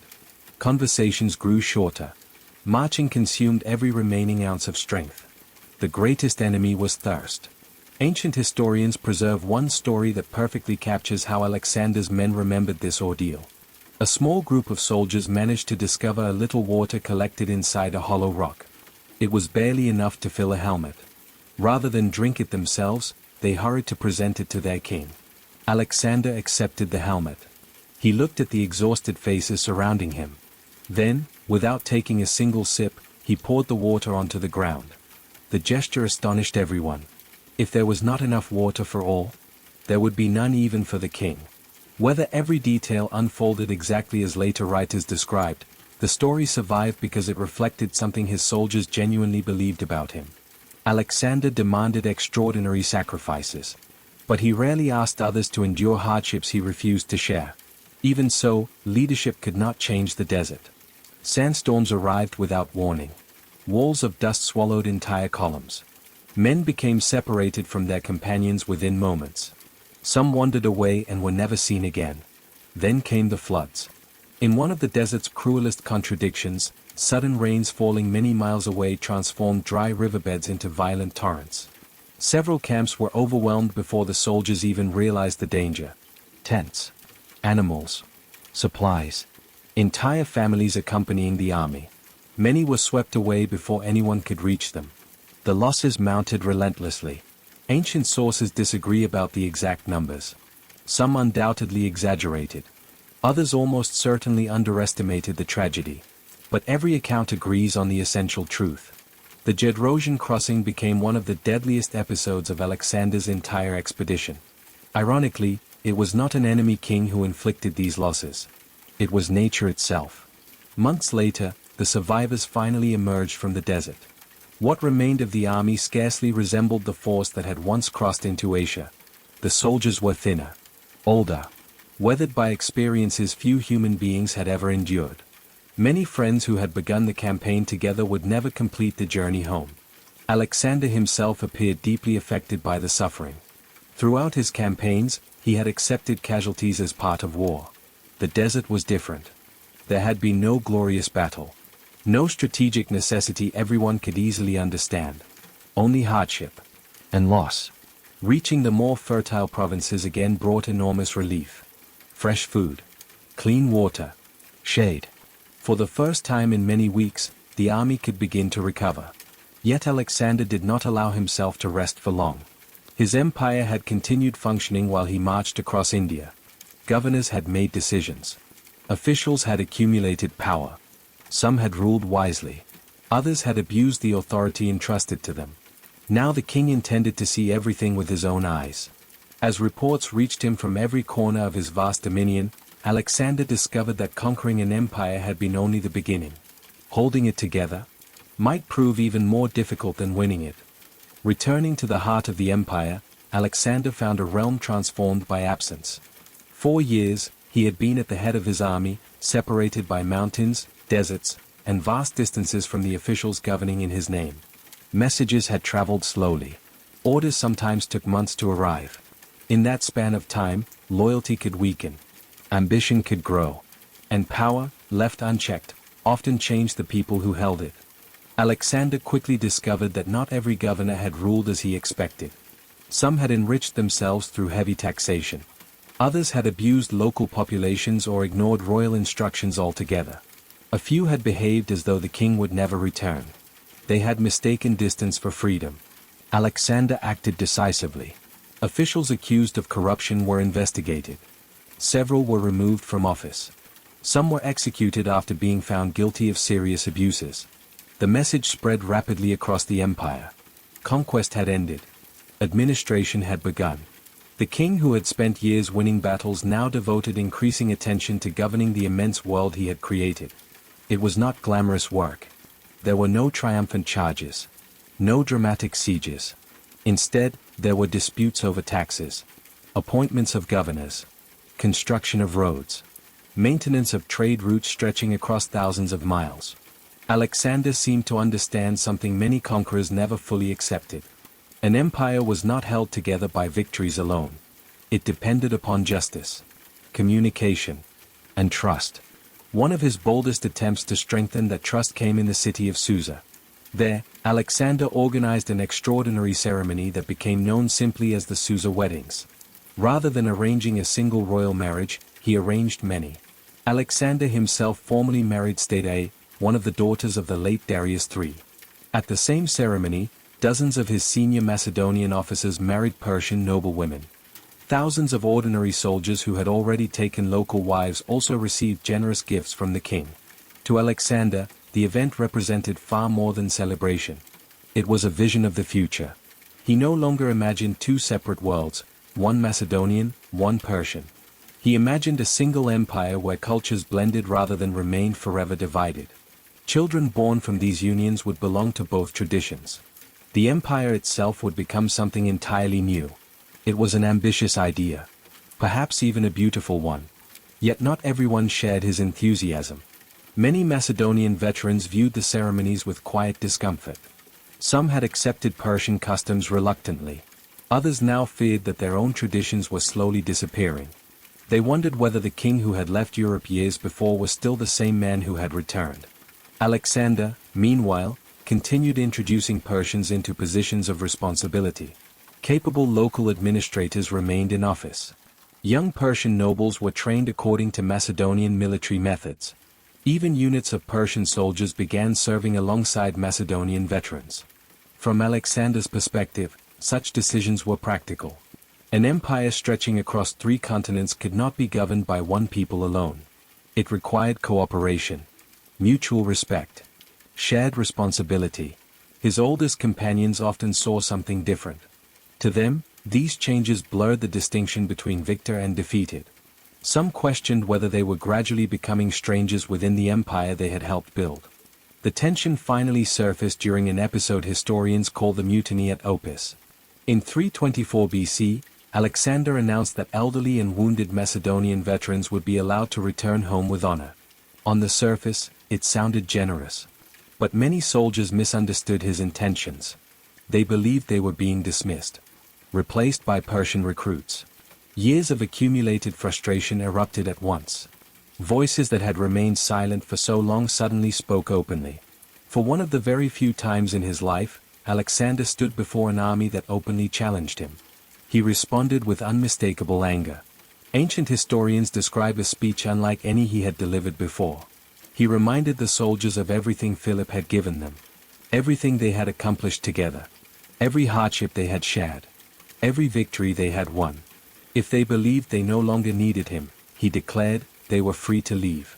Conversations grew shorter. Marching consumed every remaining ounce of strength. The greatest enemy was thirst. Ancient historians preserve one story that perfectly captures how Alexander's men remembered this ordeal. A small group of soldiers managed to discover a little water collected inside a hollow rock. It was barely enough to fill a helmet. Rather than drink it themselves, they hurried to present it to their king. Alexander accepted the helmet. He looked at the exhausted faces surrounding him. Then, without taking a single sip, he poured the water onto the ground. The gesture astonished everyone. If there was not enough water for all, there would be none even for the king. Whether every detail unfolded exactly as later writers described, the story survived because it reflected something his soldiers genuinely believed about him. Alexander demanded extraordinary sacrifices. But he rarely asked others to endure hardships he refused to share. Even so, leadership could not change the desert. Sandstorms arrived without warning. Walls of dust swallowed entire columns. Men became separated from their companions within moments. Some wandered away and were never seen again. Then came the floods. In one of the desert's cruelest contradictions, sudden rains falling many miles away transformed dry riverbeds into violent torrents. Several camps were overwhelmed before the soldiers even realized the danger. Tents, animals, supplies, entire families accompanying the army. Many were swept away before anyone could reach them. The losses mounted relentlessly. Ancient sources disagree about the exact numbers. Some undoubtedly exaggerated. Others almost certainly underestimated the tragedy. But every account agrees on the essential truth. The Gedrosian crossing became one of the deadliest episodes of Alexander's entire expedition. Ironically, it was not an enemy king who inflicted these losses. It was nature itself. Months later, the survivors finally emerged from the desert. What remained of the army scarcely resembled the force that had once crossed into Asia. The soldiers were thinner, older, weathered by experiences few human beings had ever endured. Many friends who had begun the campaign together would never complete the journey home. Alexander himself appeared deeply affected by the suffering. Throughout his campaigns, he had accepted casualties as part of war. The desert was different. There had been no glorious battle. No strategic necessity everyone could easily understand. Only hardship and loss. Reaching the more fertile provinces again brought enormous relief. Fresh food, clean water, shade. For the first time in many weeks, the army could begin to recover. Yet Alexander did not allow himself to rest for long. His empire had continued functioning while he marched across India. Governors had made decisions. Officials had accumulated power. Some had ruled wisely. Others had abused the authority entrusted to them. Now the king intended to see everything with his own eyes. As reports reached him from every corner of his vast dominion, Alexander discovered that conquering an empire had been only the beginning. Holding it together might prove even more difficult than winning it. Returning to the heart of the empire, Alexander found a realm transformed by absence. 4 years, he had been at the head of his army, separated by mountains, deserts, and vast distances from the officials governing in his name. Messages had traveled slowly. Orders sometimes took months to arrive. In that span of time, loyalty could weaken. Ambition could grow. And power, left unchecked, often changed the people who held it. Alexander quickly discovered that not every governor had ruled as he expected. Some had enriched themselves through heavy taxation. Others had abused local populations or ignored royal instructions altogether. A few had behaved as though the king would never return. They had mistaken distance for freedom. Alexander acted decisively. Officials accused of corruption were investigated. Several were removed from office. Some were executed after being found guilty of serious abuses. The message spread rapidly across the empire. Conquest had ended. Administration had begun. The king who had spent years winning battles now devoted increasing attention to governing the immense world he had created. It was not glamorous work. There were no triumphant charges. No dramatic sieges. Instead, there were disputes over taxes, appointments of governors, construction of roads, maintenance of trade routes stretching across thousands of miles. Alexander seemed to understand something many conquerors never fully accepted. An empire was not held together by victories alone. It depended upon justice, communication, and trust. One of his boldest attempts to strengthen that trust came in the city of Susa. There, Alexander organized an extraordinary ceremony that became known simply as the Susa weddings. Rather than arranging a single royal marriage, he arranged many. Alexander himself formally married Stadae, one of the daughters of the late Darius III. At the same ceremony, dozens of his senior Macedonian officers married Persian noblewomen. Thousands of ordinary soldiers who had already taken local wives also received generous gifts from the king. To Alexander, the event represented far more than celebration. It was a vision of the future. He no longer imagined two separate worlds, one Macedonian, one Persian. He imagined a single empire where cultures blended rather than remained forever divided. Children born from these unions would belong to both traditions. The empire itself would become something entirely new. It was an ambitious idea. Perhaps even a beautiful one. Yet not everyone shared his enthusiasm. Many Macedonian veterans viewed the ceremonies with quiet discomfort. Some had accepted Persian customs reluctantly. Others now feared that their own traditions were slowly disappearing. They wondered whether the king who had left Europe years before was still the same man who had returned. Alexander, meanwhile, continued introducing Persians into positions of responsibility. Capable local administrators remained in office. Young Persian nobles were trained according to Macedonian military methods. Even units of Persian soldiers began serving alongside Macedonian veterans. From Alexander's perspective, such decisions were practical. An empire stretching across 3 continents could not be governed by one people alone. It required cooperation, mutual respect, shared responsibility. His oldest companions often saw something different. To them, these changes blurred the distinction between victor and defeated. Some questioned whether they were gradually becoming strangers within the empire they had helped build. The tension finally surfaced during an episode historians call the Mutiny at Opis. In 324 BC, Alexander announced that elderly and wounded Macedonian veterans would be allowed to return home with honor. On the surface, it sounded generous. But many soldiers misunderstood his intentions. They believed they were being dismissed, replaced by Persian recruits. Years of accumulated frustration erupted at once. Voices that had remained silent for so long suddenly spoke openly. For one of the very few times in his life, Alexander stood before an army that openly challenged him. He responded with unmistakable anger. Ancient historians describe a speech unlike any he had delivered before. He reminded the soldiers of everything Philip had given them, everything they had accomplished together, every hardship they had shared, every victory they had won. If they believed they no longer needed him, he declared, they were free to leave.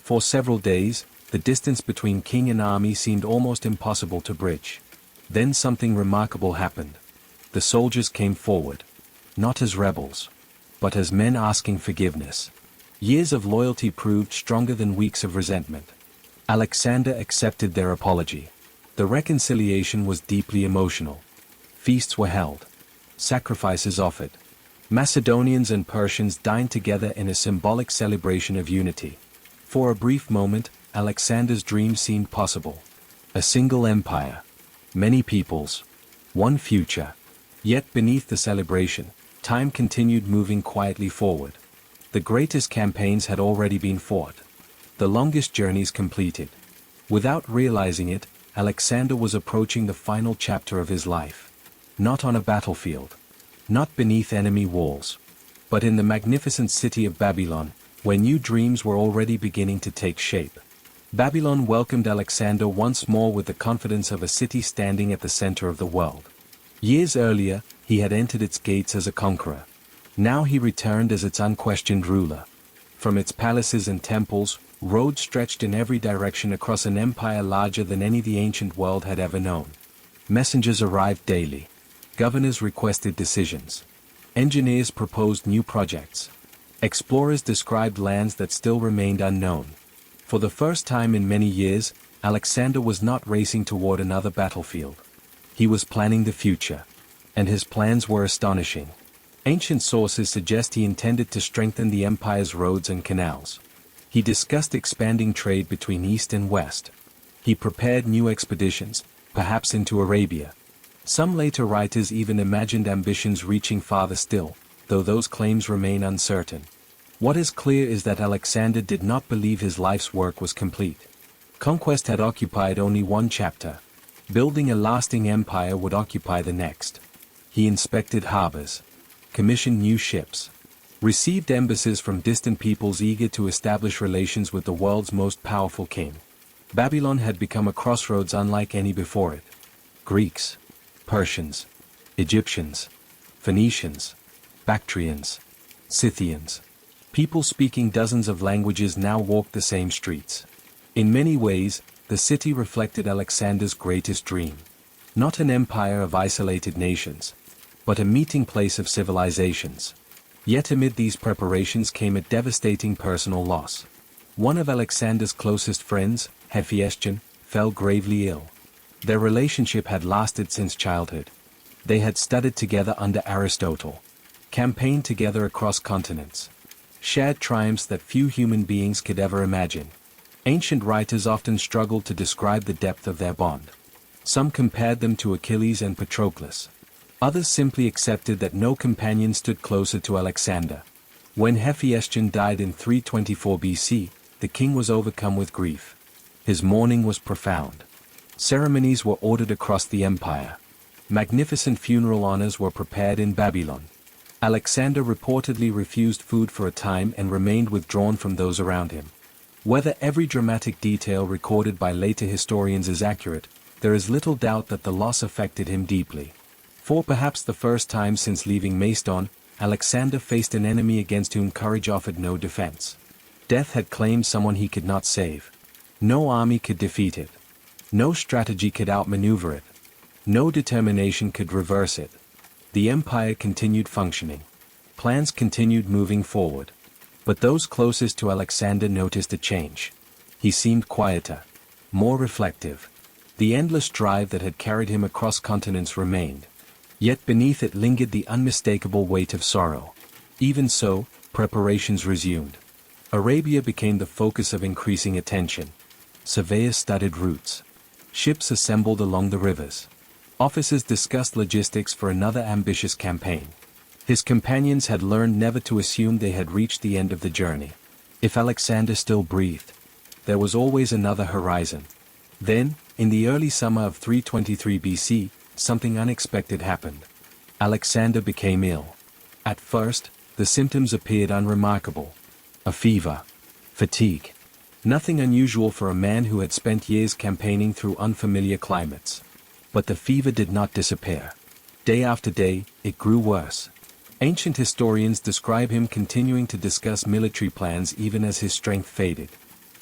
For several days, the distance between king and army seemed almost impossible to bridge. Then something remarkable happened. The soldiers came forward, not as rebels, but as men asking forgiveness. Years of loyalty proved stronger than weeks of resentment. Alexander accepted their apology. The reconciliation was deeply emotional. Feasts were held, sacrifices offered. Macedonians and Persians dined together in a symbolic celebration of unity. For a brief moment, Alexander's dream seemed possible. A single empire, many peoples, one future. Yet beneath the celebration, time continued moving quietly forward. The greatest campaigns had already been fought, the longest journeys completed. Without realizing it, Alexander was approaching the final chapter of his life. Not on a battlefield, not beneath enemy walls, but in the magnificent city of Babylon, where new dreams were already beginning to take shape. Babylon welcomed Alexander once more with the confidence of a city standing at the center of the world. Years earlier, he had entered its gates as a conqueror. Now he returned as its unquestioned ruler. From its palaces and temples, roads stretched in every direction across an empire larger than any the ancient world had ever known. Messengers arrived daily. Governors requested decisions. Engineers proposed new projects. Explorers described lands that still remained unknown. For the first time in many years, Alexander was not racing toward another battlefield. He was planning the future. And his plans were astonishing. Ancient sources suggest he intended to strengthen the empire's roads and canals. He discussed expanding trade between East and West. He prepared new expeditions, perhaps into Arabia. Some later writers even imagined ambitions reaching farther still, though those claims remain uncertain. What is clear is that Alexander did not believe his life's work was complete. Conquest had occupied only one chapter. Building a lasting empire would occupy the next. He inspected harbors, commissioned new ships, received embassies from distant peoples eager to establish relations with the world's most powerful king. Babylon had become a crossroads unlike any before it. Greeks, Persians, Egyptians, Phoenicians, Bactrians, Scythians. People speaking dozens of languages now walked the same streets. In many ways, the city reflected Alexander's greatest dream. Not an empire of isolated nations, but a meeting place of civilizations. Yet amid these preparations came a devastating personal loss. One of Alexander's closest friends, Hephaestion, fell gravely ill. Their relationship had lasted since childhood. They had studied together under Aristotle, campaigned together across continents, shared triumphs that few human beings could ever imagine. Ancient writers often struggled to describe the depth of their bond. Some compared them to Achilles and Patroclus. Others simply accepted that no companion stood closer to Alexander. When Hephaestion died in 324 BC, the king was overcome with grief. His mourning was profound. Ceremonies were ordered across the empire. Magnificent funeral honors were prepared in Babylon. Alexander reportedly refused food for a time and remained withdrawn from those around him. Whether every dramatic detail recorded by later historians is accurate, there is little doubt that the loss affected him deeply. For perhaps the first time since leaving Macedon, Alexander faced an enemy against whom courage offered no defense. Death had claimed someone he could not save. No army could defeat it. No strategy could outmaneuver it. No determination could reverse it. The empire continued functioning. Plans continued moving forward. But those closest to Alexander noticed a change. He seemed quieter, more reflective. The endless drive that had carried him across continents remained. Yet beneath it lingered the unmistakable weight of sorrow. Even so, preparations resumed. Arabia became the focus of increasing attention. Surveyors studied routes. Ships assembled along the rivers. Officers discussed logistics for another ambitious campaign. His companions had learned never to assume they had reached the end of the journey. If Alexander still breathed, there was always another horizon. Then, in the early summer of 323 BC, something unexpected happened. Alexander became ill. At first, the symptoms appeared unremarkable. A fever, fatigue, Nothing unusual for a man who had spent years campaigning through unfamiliar climates. But the fever did not disappear. Day after day, it grew worse. Ancient historians describe him continuing to discuss military plans even as his strength faded.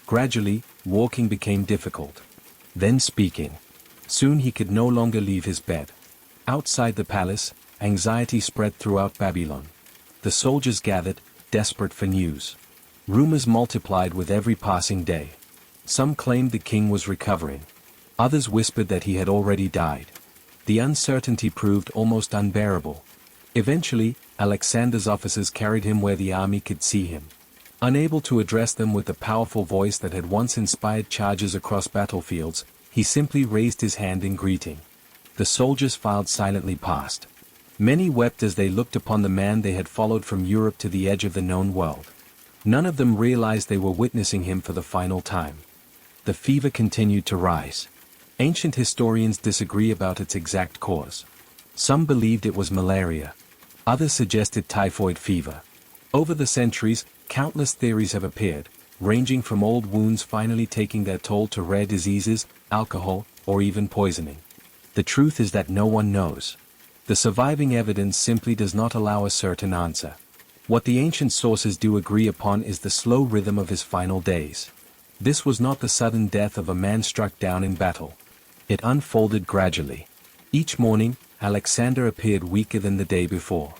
Gradually, walking became difficult. Then speaking. Soon he could no longer leave his bed. Outside the palace, anxiety spread throughout Babylon. The soldiers gathered, desperate for news. Rumors multiplied with every passing day. Some claimed the king was recovering. Others whispered that he had already died. The uncertainty proved almost unbearable. Eventually, Alexander's officers carried him where the army could see him. Unable to address them with the powerful voice that had once inspired charges across battlefields, he simply raised his hand in greeting. The soldiers filed silently past. Many wept as they looked upon the man they had followed from Europe to the edge of the known world. None of them realized they were witnessing him for the final time. The fever continued to rise. Ancient historians disagree about its exact cause. Some believed it was malaria. Others suggested typhoid fever. Over the centuries, countless theories have appeared, ranging from old wounds finally taking their toll to rare diseases, alcohol, or even poisoning. The truth is that no one knows. The surviving evidence simply does not allow a certain answer. What the ancient sources do agree upon is the slow rhythm of his final days. This was not the sudden death of a man struck down in battle. It unfolded gradually. Each morning, Alexander appeared weaker than the day before.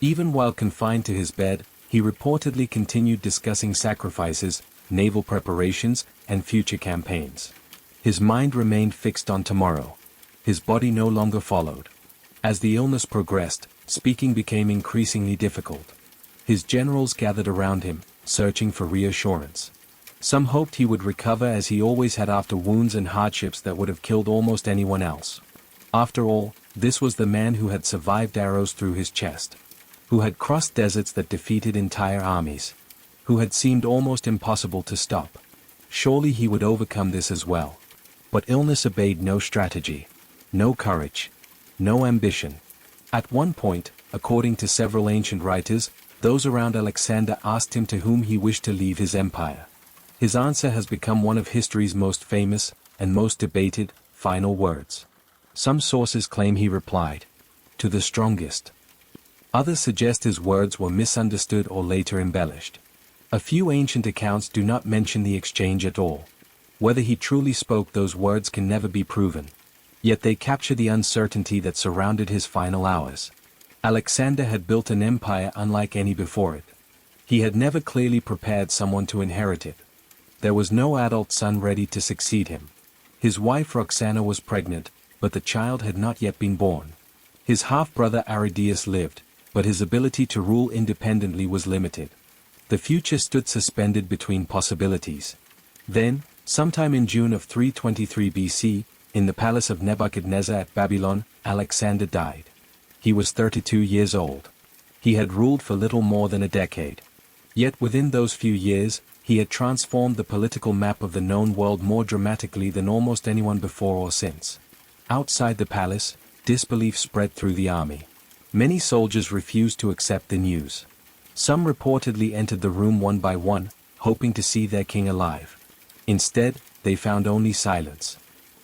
Even while confined to his bed, he reportedly continued discussing sacrifices, naval preparations, and future campaigns. His mind remained fixed on tomorrow. His body no longer followed. As the illness progressed, speaking became increasingly difficult. His generals gathered around him, searching for reassurance. Some hoped he would recover as he always had after wounds and hardships that would have killed almost anyone else. After all, this was the man who had survived arrows through his chest, who had crossed deserts that defeated entire armies, who had seemed almost impossible to stop. Surely he would overcome this as well. But illness obeyed no strategy, no courage, no ambition. At one point, according to several ancient writers, those around Alexander asked him to whom he wished to leave his empire. His answer has become one of history's most famous, and most debated, final words. Some sources claim he replied, "To the strongest." Others suggest his words were misunderstood or later embellished. A few ancient accounts do not mention the exchange at all. Whether he truly spoke those words can never be proven. Yet they capture the uncertainty that surrounded his final hours. Alexander had built an empire unlike any before it. He had never clearly prepared someone to inherit it. There was no adult son ready to succeed him. His wife Roxana was pregnant, but the child had not yet been born. His half-brother Aridaeus lived, but his ability to rule independently was limited. The future stood suspended between possibilities. Then, sometime in June of 323 BC, in the palace of Nebuchadnezzar at Babylon, Alexander died. He was 32 years old. He had ruled for little more than a decade. Yet within those few years, he had transformed the political map of the known world more dramatically than almost anyone before or since. Outside the palace, disbelief spread through the army. Many soldiers refused to accept the news. Some reportedly entered the room one by one, hoping to see their king alive. Instead, they found only silence.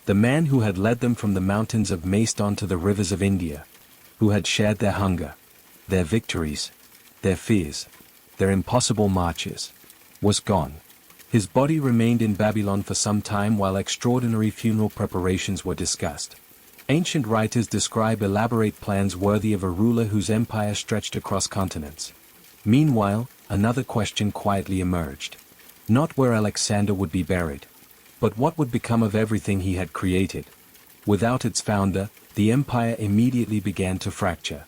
The man who had led them from the mountains of Macedon to the rivers of India, who had shared their hunger, their victories, their fears, their impossible marches, was gone. His body remained in Babylon for some time while extraordinary funeral preparations were discussed. Ancient writers describe elaborate plans worthy of a ruler whose empire stretched across continents. Meanwhile, another question quietly emerged. Not where Alexander would be buried, but what would become of everything he had created. Without its founder, the empire immediately began to fracture.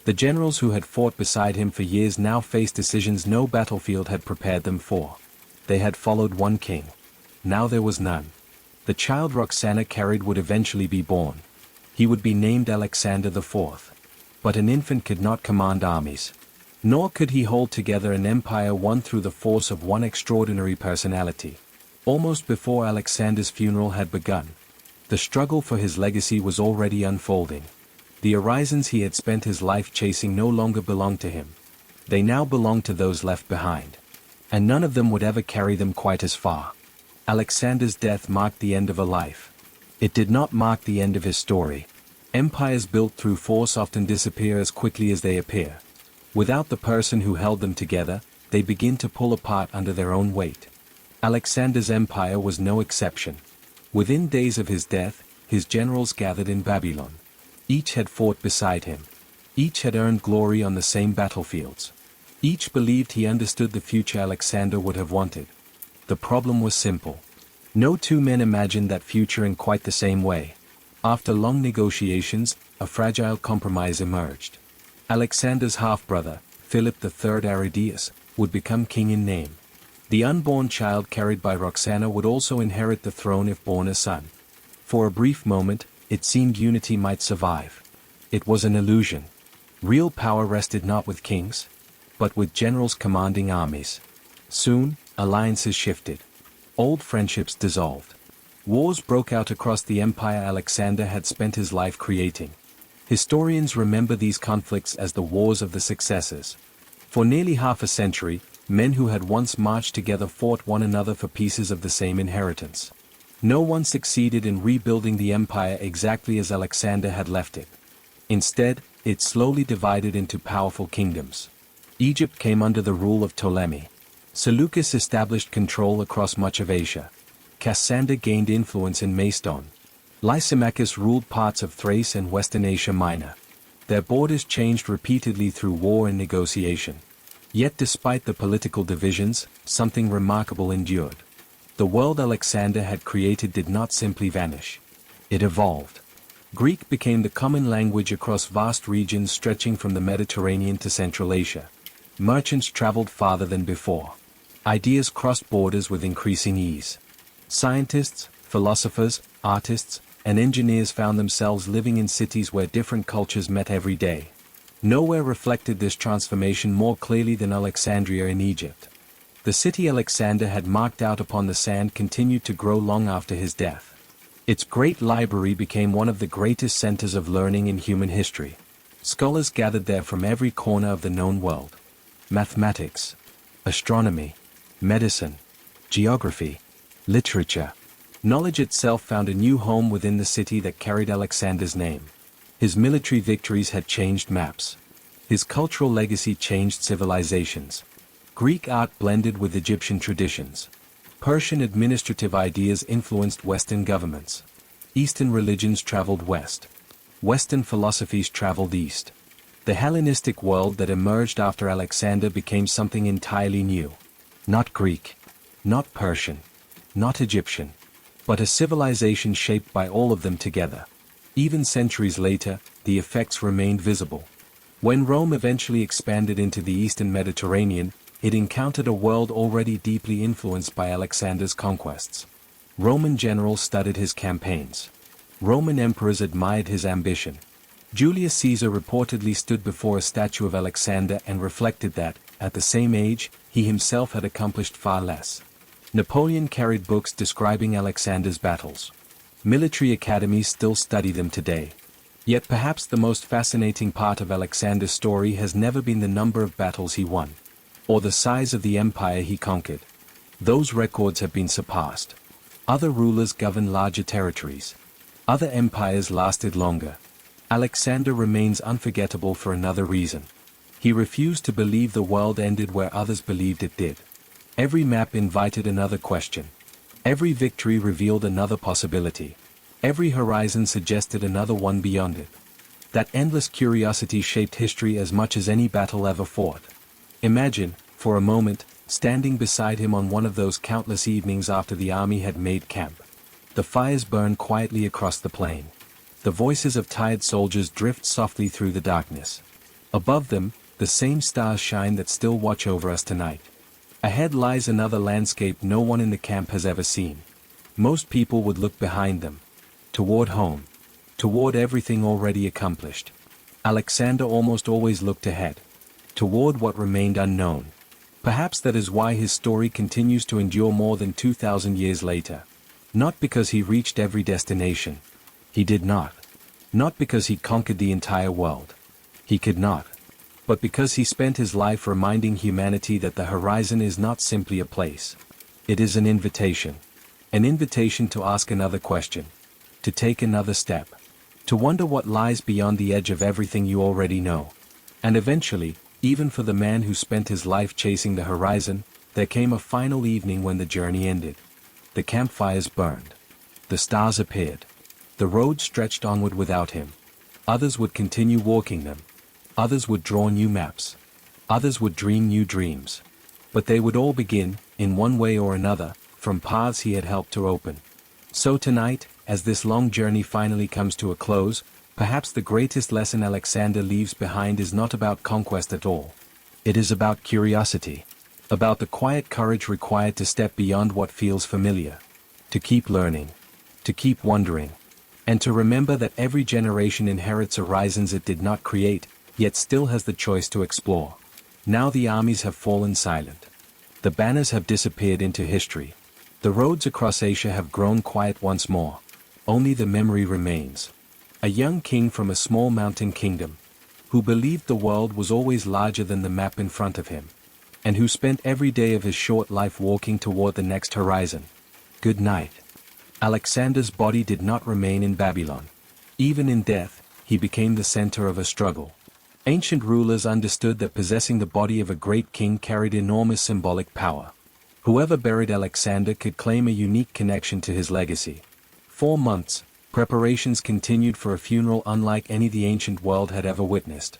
The generals who had fought beside him for years now faced decisions no battlefield had prepared them for. They had followed one king. Now there was none. The child Roxana carried would eventually be born. He would be named Alexander IV. But an infant could not command armies. Nor could he hold together an empire won through the force of one extraordinary personality. Almost before Alexander's funeral had begun, the struggle for his legacy was already unfolding. The horizons he had spent his life chasing no longer belonged to him. They now belonged to those left behind. And none of them would ever carry them quite as far. Alexander's death marked the end of a life. It did not mark the end of his story. Empires built through force often disappear as quickly as they appear. Without the person who held them together, they begin to pull apart under their own weight. Alexander's empire was no exception. Within days of his death, his generals gathered in Babylon. Each had fought beside him. Each had earned glory on the same battlefields. Each believed he understood the future Alexander would have wanted. The problem was simple. No two men imagined that future in quite the same way. After long negotiations, a fragile compromise emerged. Alexander's half-brother, Philip III Aridaeus, would become king in name. The unborn child carried by Roxana would also inherit the throne if born a son. For a brief moment, it seemed unity might survive. It was an illusion. Real power rested not with kings, but with generals commanding armies. Soon, alliances shifted. Old friendships dissolved. Wars broke out across the empire Alexander had spent his life creating. Historians remember these conflicts as the Wars of the Successors. For nearly half a century, men who had once marched together fought one another for pieces of the same inheritance. No one succeeded in rebuilding the empire exactly as Alexander had left it. Instead, it slowly divided into powerful kingdoms. Egypt came under the rule of Ptolemy. Seleucus established control across much of Asia. Cassander gained influence in Macedon. Lysimachus ruled parts of Thrace and Western Asia Minor. Their borders changed repeatedly through war and negotiation. Yet despite the political divisions, something remarkable endured. The world Alexander had created did not simply vanish. It evolved. Greek became the common language across vast regions stretching from the Mediterranean to Central Asia. Merchants traveled farther than before. Ideas crossed borders with increasing ease. Scientists, philosophers, artists, and engineers found themselves living in cities where different cultures met every day. Nowhere reflected this transformation more clearly than Alexandria in Egypt. The city Alexander had marked out upon the sand continued to grow long after his death. Its great library became one of the greatest centers of learning in human history. Scholars gathered there from every corner of the known world. Mathematics, astronomy, medicine, geography, literature. Knowledge itself found a new home within the city that carried Alexander's name. His military victories had changed maps. His cultural legacy changed civilizations. Greek art blended with Egyptian traditions. Persian administrative ideas influenced Western governments. Eastern religions traveled west. Western philosophies traveled east. The Hellenistic world that emerged after Alexander became something entirely new. Not Greek, not Persian, not Egyptian, but a civilization shaped by all of them together. Even centuries later, the effects remained visible. When Rome eventually expanded into the eastern Mediterranean, it encountered a world already deeply influenced by Alexander's conquests. Roman generals studied his campaigns. Roman emperors admired his ambition. Julius Caesar reportedly stood before a statue of Alexander and reflected that, at the same age, he himself had accomplished far less. Napoleon carried books describing Alexander's battles. Military academies still study them today. Yet perhaps the most fascinating part of Alexander's story has never been the number of battles he won, or the size of the empire he conquered. Those records have been surpassed. Other rulers governed larger territories. Other empires lasted longer. Alexander remains unforgettable for another reason. He refused to believe the world ended where others believed it did. Every map invited another question. Every victory revealed another possibility. Every horizon suggested another one beyond it. That endless curiosity shaped history as much as any battle ever fought. Imagine, for a moment, standing beside him on one of those countless evenings after the army had made camp. The fires burn quietly across the plain. The voices of tired soldiers drift softly through the darkness. Above them, the same stars shine that still watch over us tonight. Ahead lies another landscape no one in the camp has ever seen. Most people would look behind them. Toward home. Toward everything already accomplished. Alexander almost always looked ahead. Toward what remained unknown. Perhaps that is why his story continues to endure more than 2,000 years later. Not because he reached every destination. He did not. Not because he conquered the entire world. He could not. But because he spent his life reminding humanity that the horizon is not simply a place. It is an invitation. An invitation to ask another question. To take another step. To wonder what lies beyond the edge of everything you already know. And eventually, even for the man who spent his life chasing the horizon, there came a final evening when the journey ended. The campfires burned. The stars appeared. The road stretched onward without him. Others would continue walking them. Others would draw new maps. Others would dream new dreams. But they would all begin, in one way or another, from paths he had helped to open. So tonight, as this long journey finally comes to a close, perhaps the greatest lesson Alexander leaves behind is not about conquest at all. It is about curiosity. About the quiet courage required to step beyond what feels familiar. To keep learning. To keep wondering. And to remember that every generation inherits horizons it did not create, yet still has the choice to explore. Now the armies have fallen silent. The banners have disappeared into history. The roads across Asia have grown quiet once more. Only the memory remains. A young king from a small mountain kingdom, who believed the world was always larger than the map in front of him, and who spent every day of his short life walking toward the next horizon. Good night. Alexander's body did not remain in Babylon. Even in death, he became the center of a struggle. Ancient rulers understood that possessing the body of a great king carried enormous symbolic power. Whoever buried Alexander could claim a unique connection to his legacy. 4 months, preparations continued for a funeral unlike any the ancient world had ever witnessed.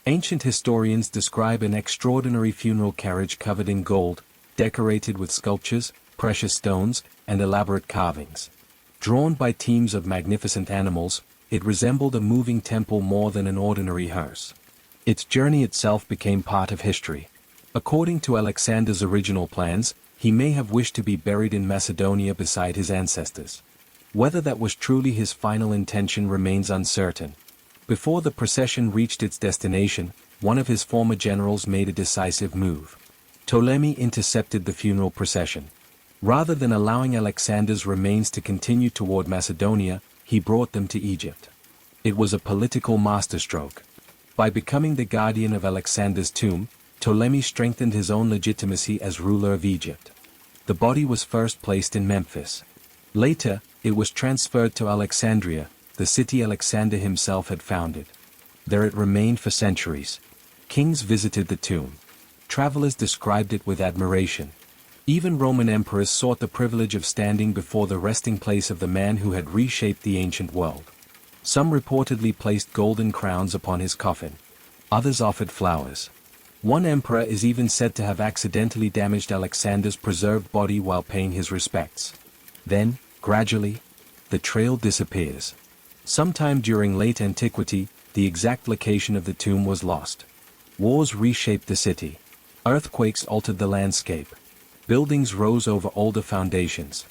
Ancient historians describe an extraordinary funeral carriage covered in gold, decorated with sculptures, precious stones, and elaborate carvings. Drawn by teams of magnificent animals, it resembled a moving temple more than an ordinary hearse. Its journey itself became part of history. According to Alexander's original plans, he may have wished to be buried in Macedonia beside his ancestors. Whether that was truly his final intention remains uncertain. Before the procession reached its destination, one of his former generals made a decisive move. Ptolemy intercepted the funeral procession. Rather than allowing Alexander's remains to continue toward Macedonia, he brought them to Egypt. It was a political masterstroke. By becoming the guardian of Alexander's tomb, Ptolemy strengthened his own legitimacy as ruler of Egypt. The body was first placed in Memphis. Later, it was transferred to Alexandria, the city Alexander himself had founded. There it remained for centuries. Kings visited the tomb. Travelers described it with admiration. Even Roman emperors sought the privilege of standing before the resting place of the man who had reshaped the ancient world. Some reportedly placed golden crowns upon his coffin. Others offered flowers. One emperor is even said to have accidentally damaged Alexander's preserved body while paying his respects. Then, gradually, the trail disappears. Sometime during late antiquity, the exact location of the tomb was lost. Wars reshaped the city. Earthquakes altered the landscape. Buildings rose over older foundations.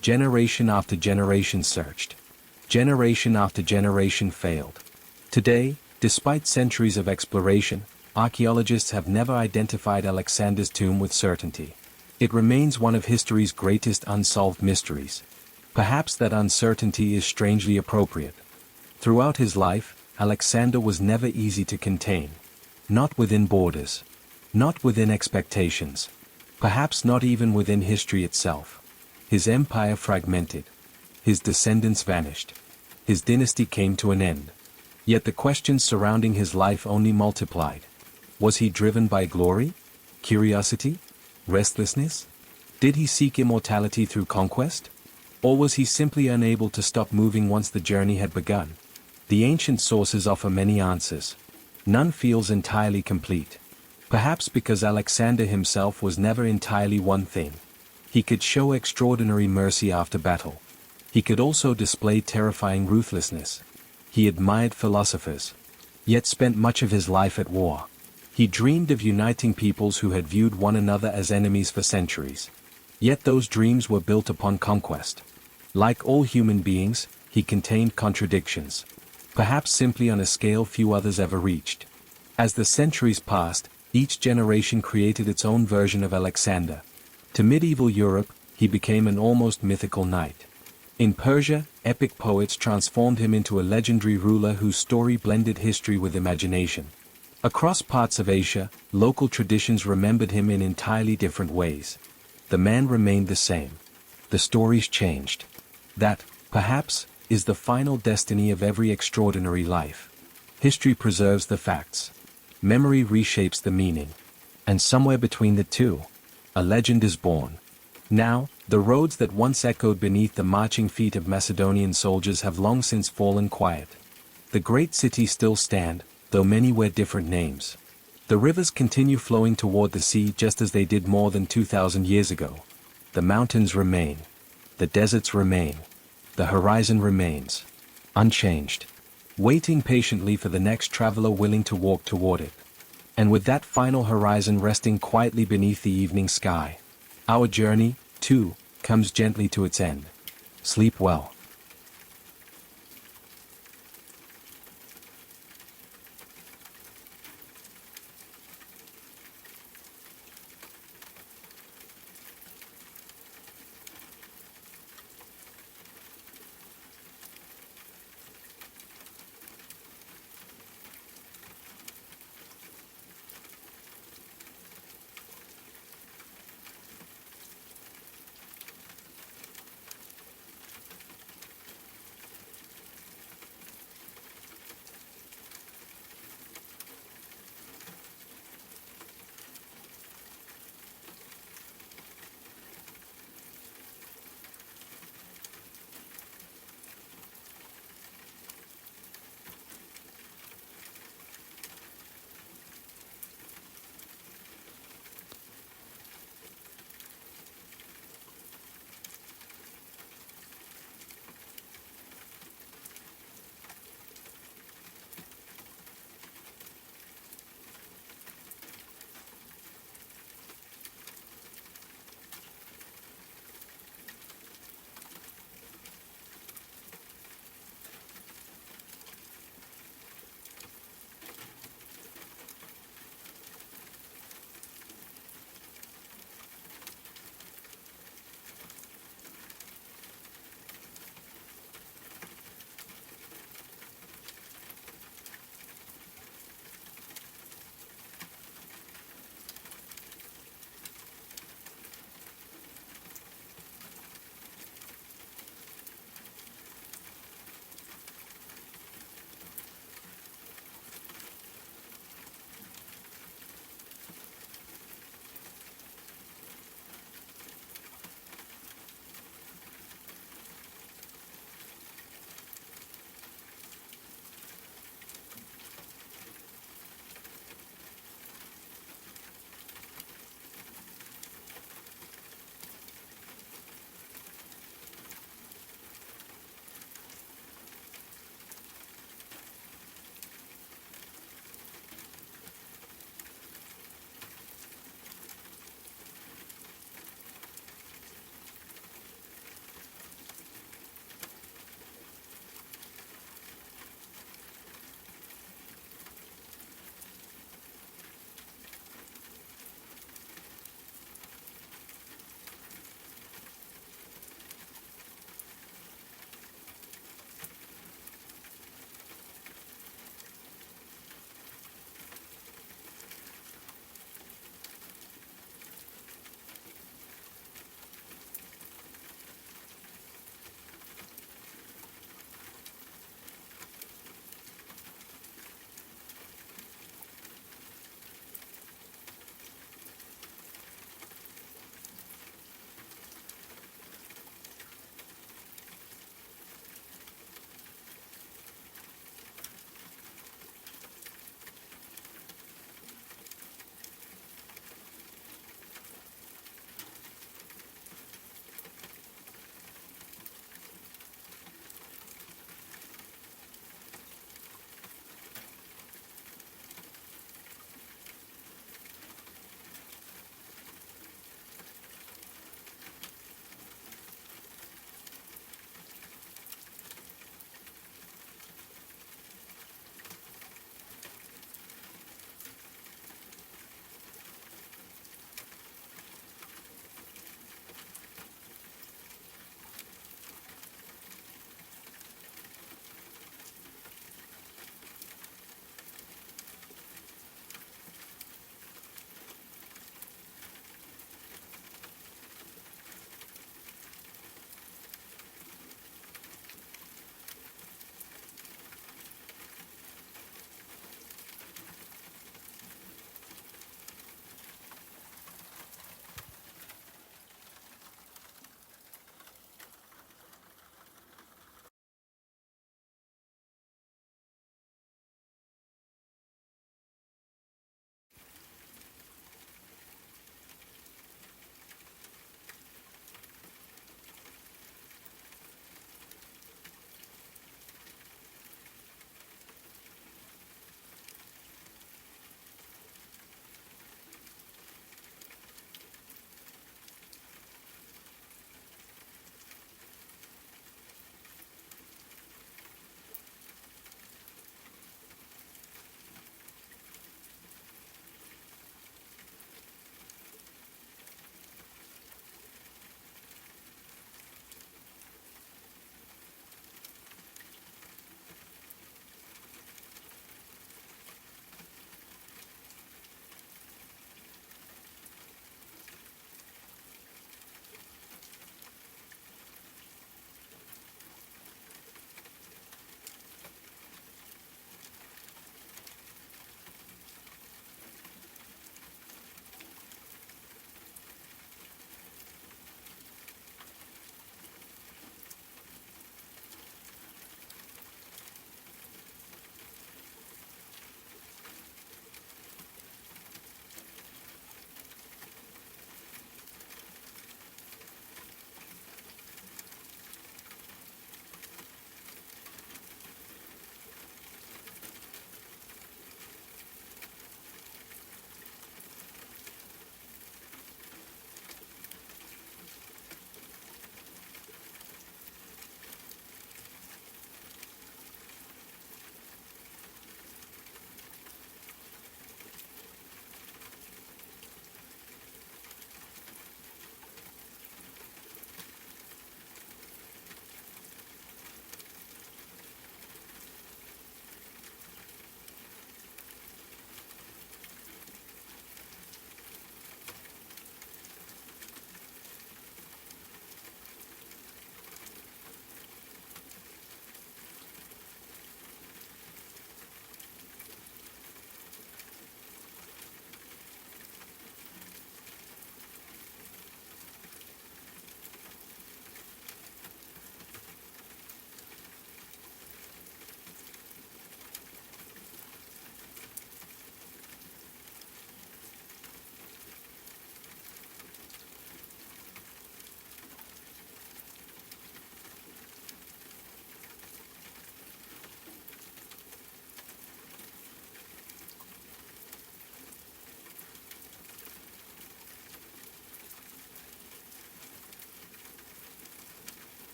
Generation after generation searched. Generation after generation failed. Today, despite centuries of exploration, archaeologists have never identified Alexander's tomb with certainty. It remains one of history's greatest unsolved mysteries. Perhaps that uncertainty is strangely appropriate. Throughout his life, Alexander was never easy to contain. Not within borders. Not within expectations. Perhaps not even within history itself. His empire fragmented. His descendants vanished. His dynasty came to an end. Yet the questions surrounding his life only multiplied. Was he driven by glory? Curiosity? Restlessness? Did he seek immortality through conquest? Or was he simply unable to stop moving once the journey had begun? The ancient sources offer many answers. None feels entirely complete. Perhaps because Alexander himself was never entirely one thing. He could show extraordinary mercy after battle. He could also display terrifying ruthlessness. He admired philosophers, yet spent much of his life at war. He dreamed of uniting peoples who had viewed one another as enemies for centuries. Yet those dreams were built upon conquest. Like all human beings, he contained contradictions. Perhaps simply on a scale few others ever reached. As the centuries passed, each generation created its own version of Alexander. To medieval Europe, he became an almost mythical knight. In Persia, epic poets transformed him into a legendary ruler whose story blended history with imagination. Across parts of Asia, local traditions remembered him in entirely different ways. The man remained the same. the stories changed. That, perhaps, is the final destiny of every extraordinary life. History preserves the facts. Memory reshapes the meaning. And somewhere between the two, a legend is born. Now, the roads that once echoed beneath the marching feet of Macedonian soldiers have long since fallen quiet. The great cities still stand, though many wear different names. The rivers continue flowing toward the sea just as they did more than 2,000 years ago. The mountains remain. The deserts remain. The horizon remains. Unchanged. Waiting patiently for the next traveler willing to walk toward it. And with that final horizon resting quietly beneath the evening sky, our journey, too, comes gently to its end. Sleep well.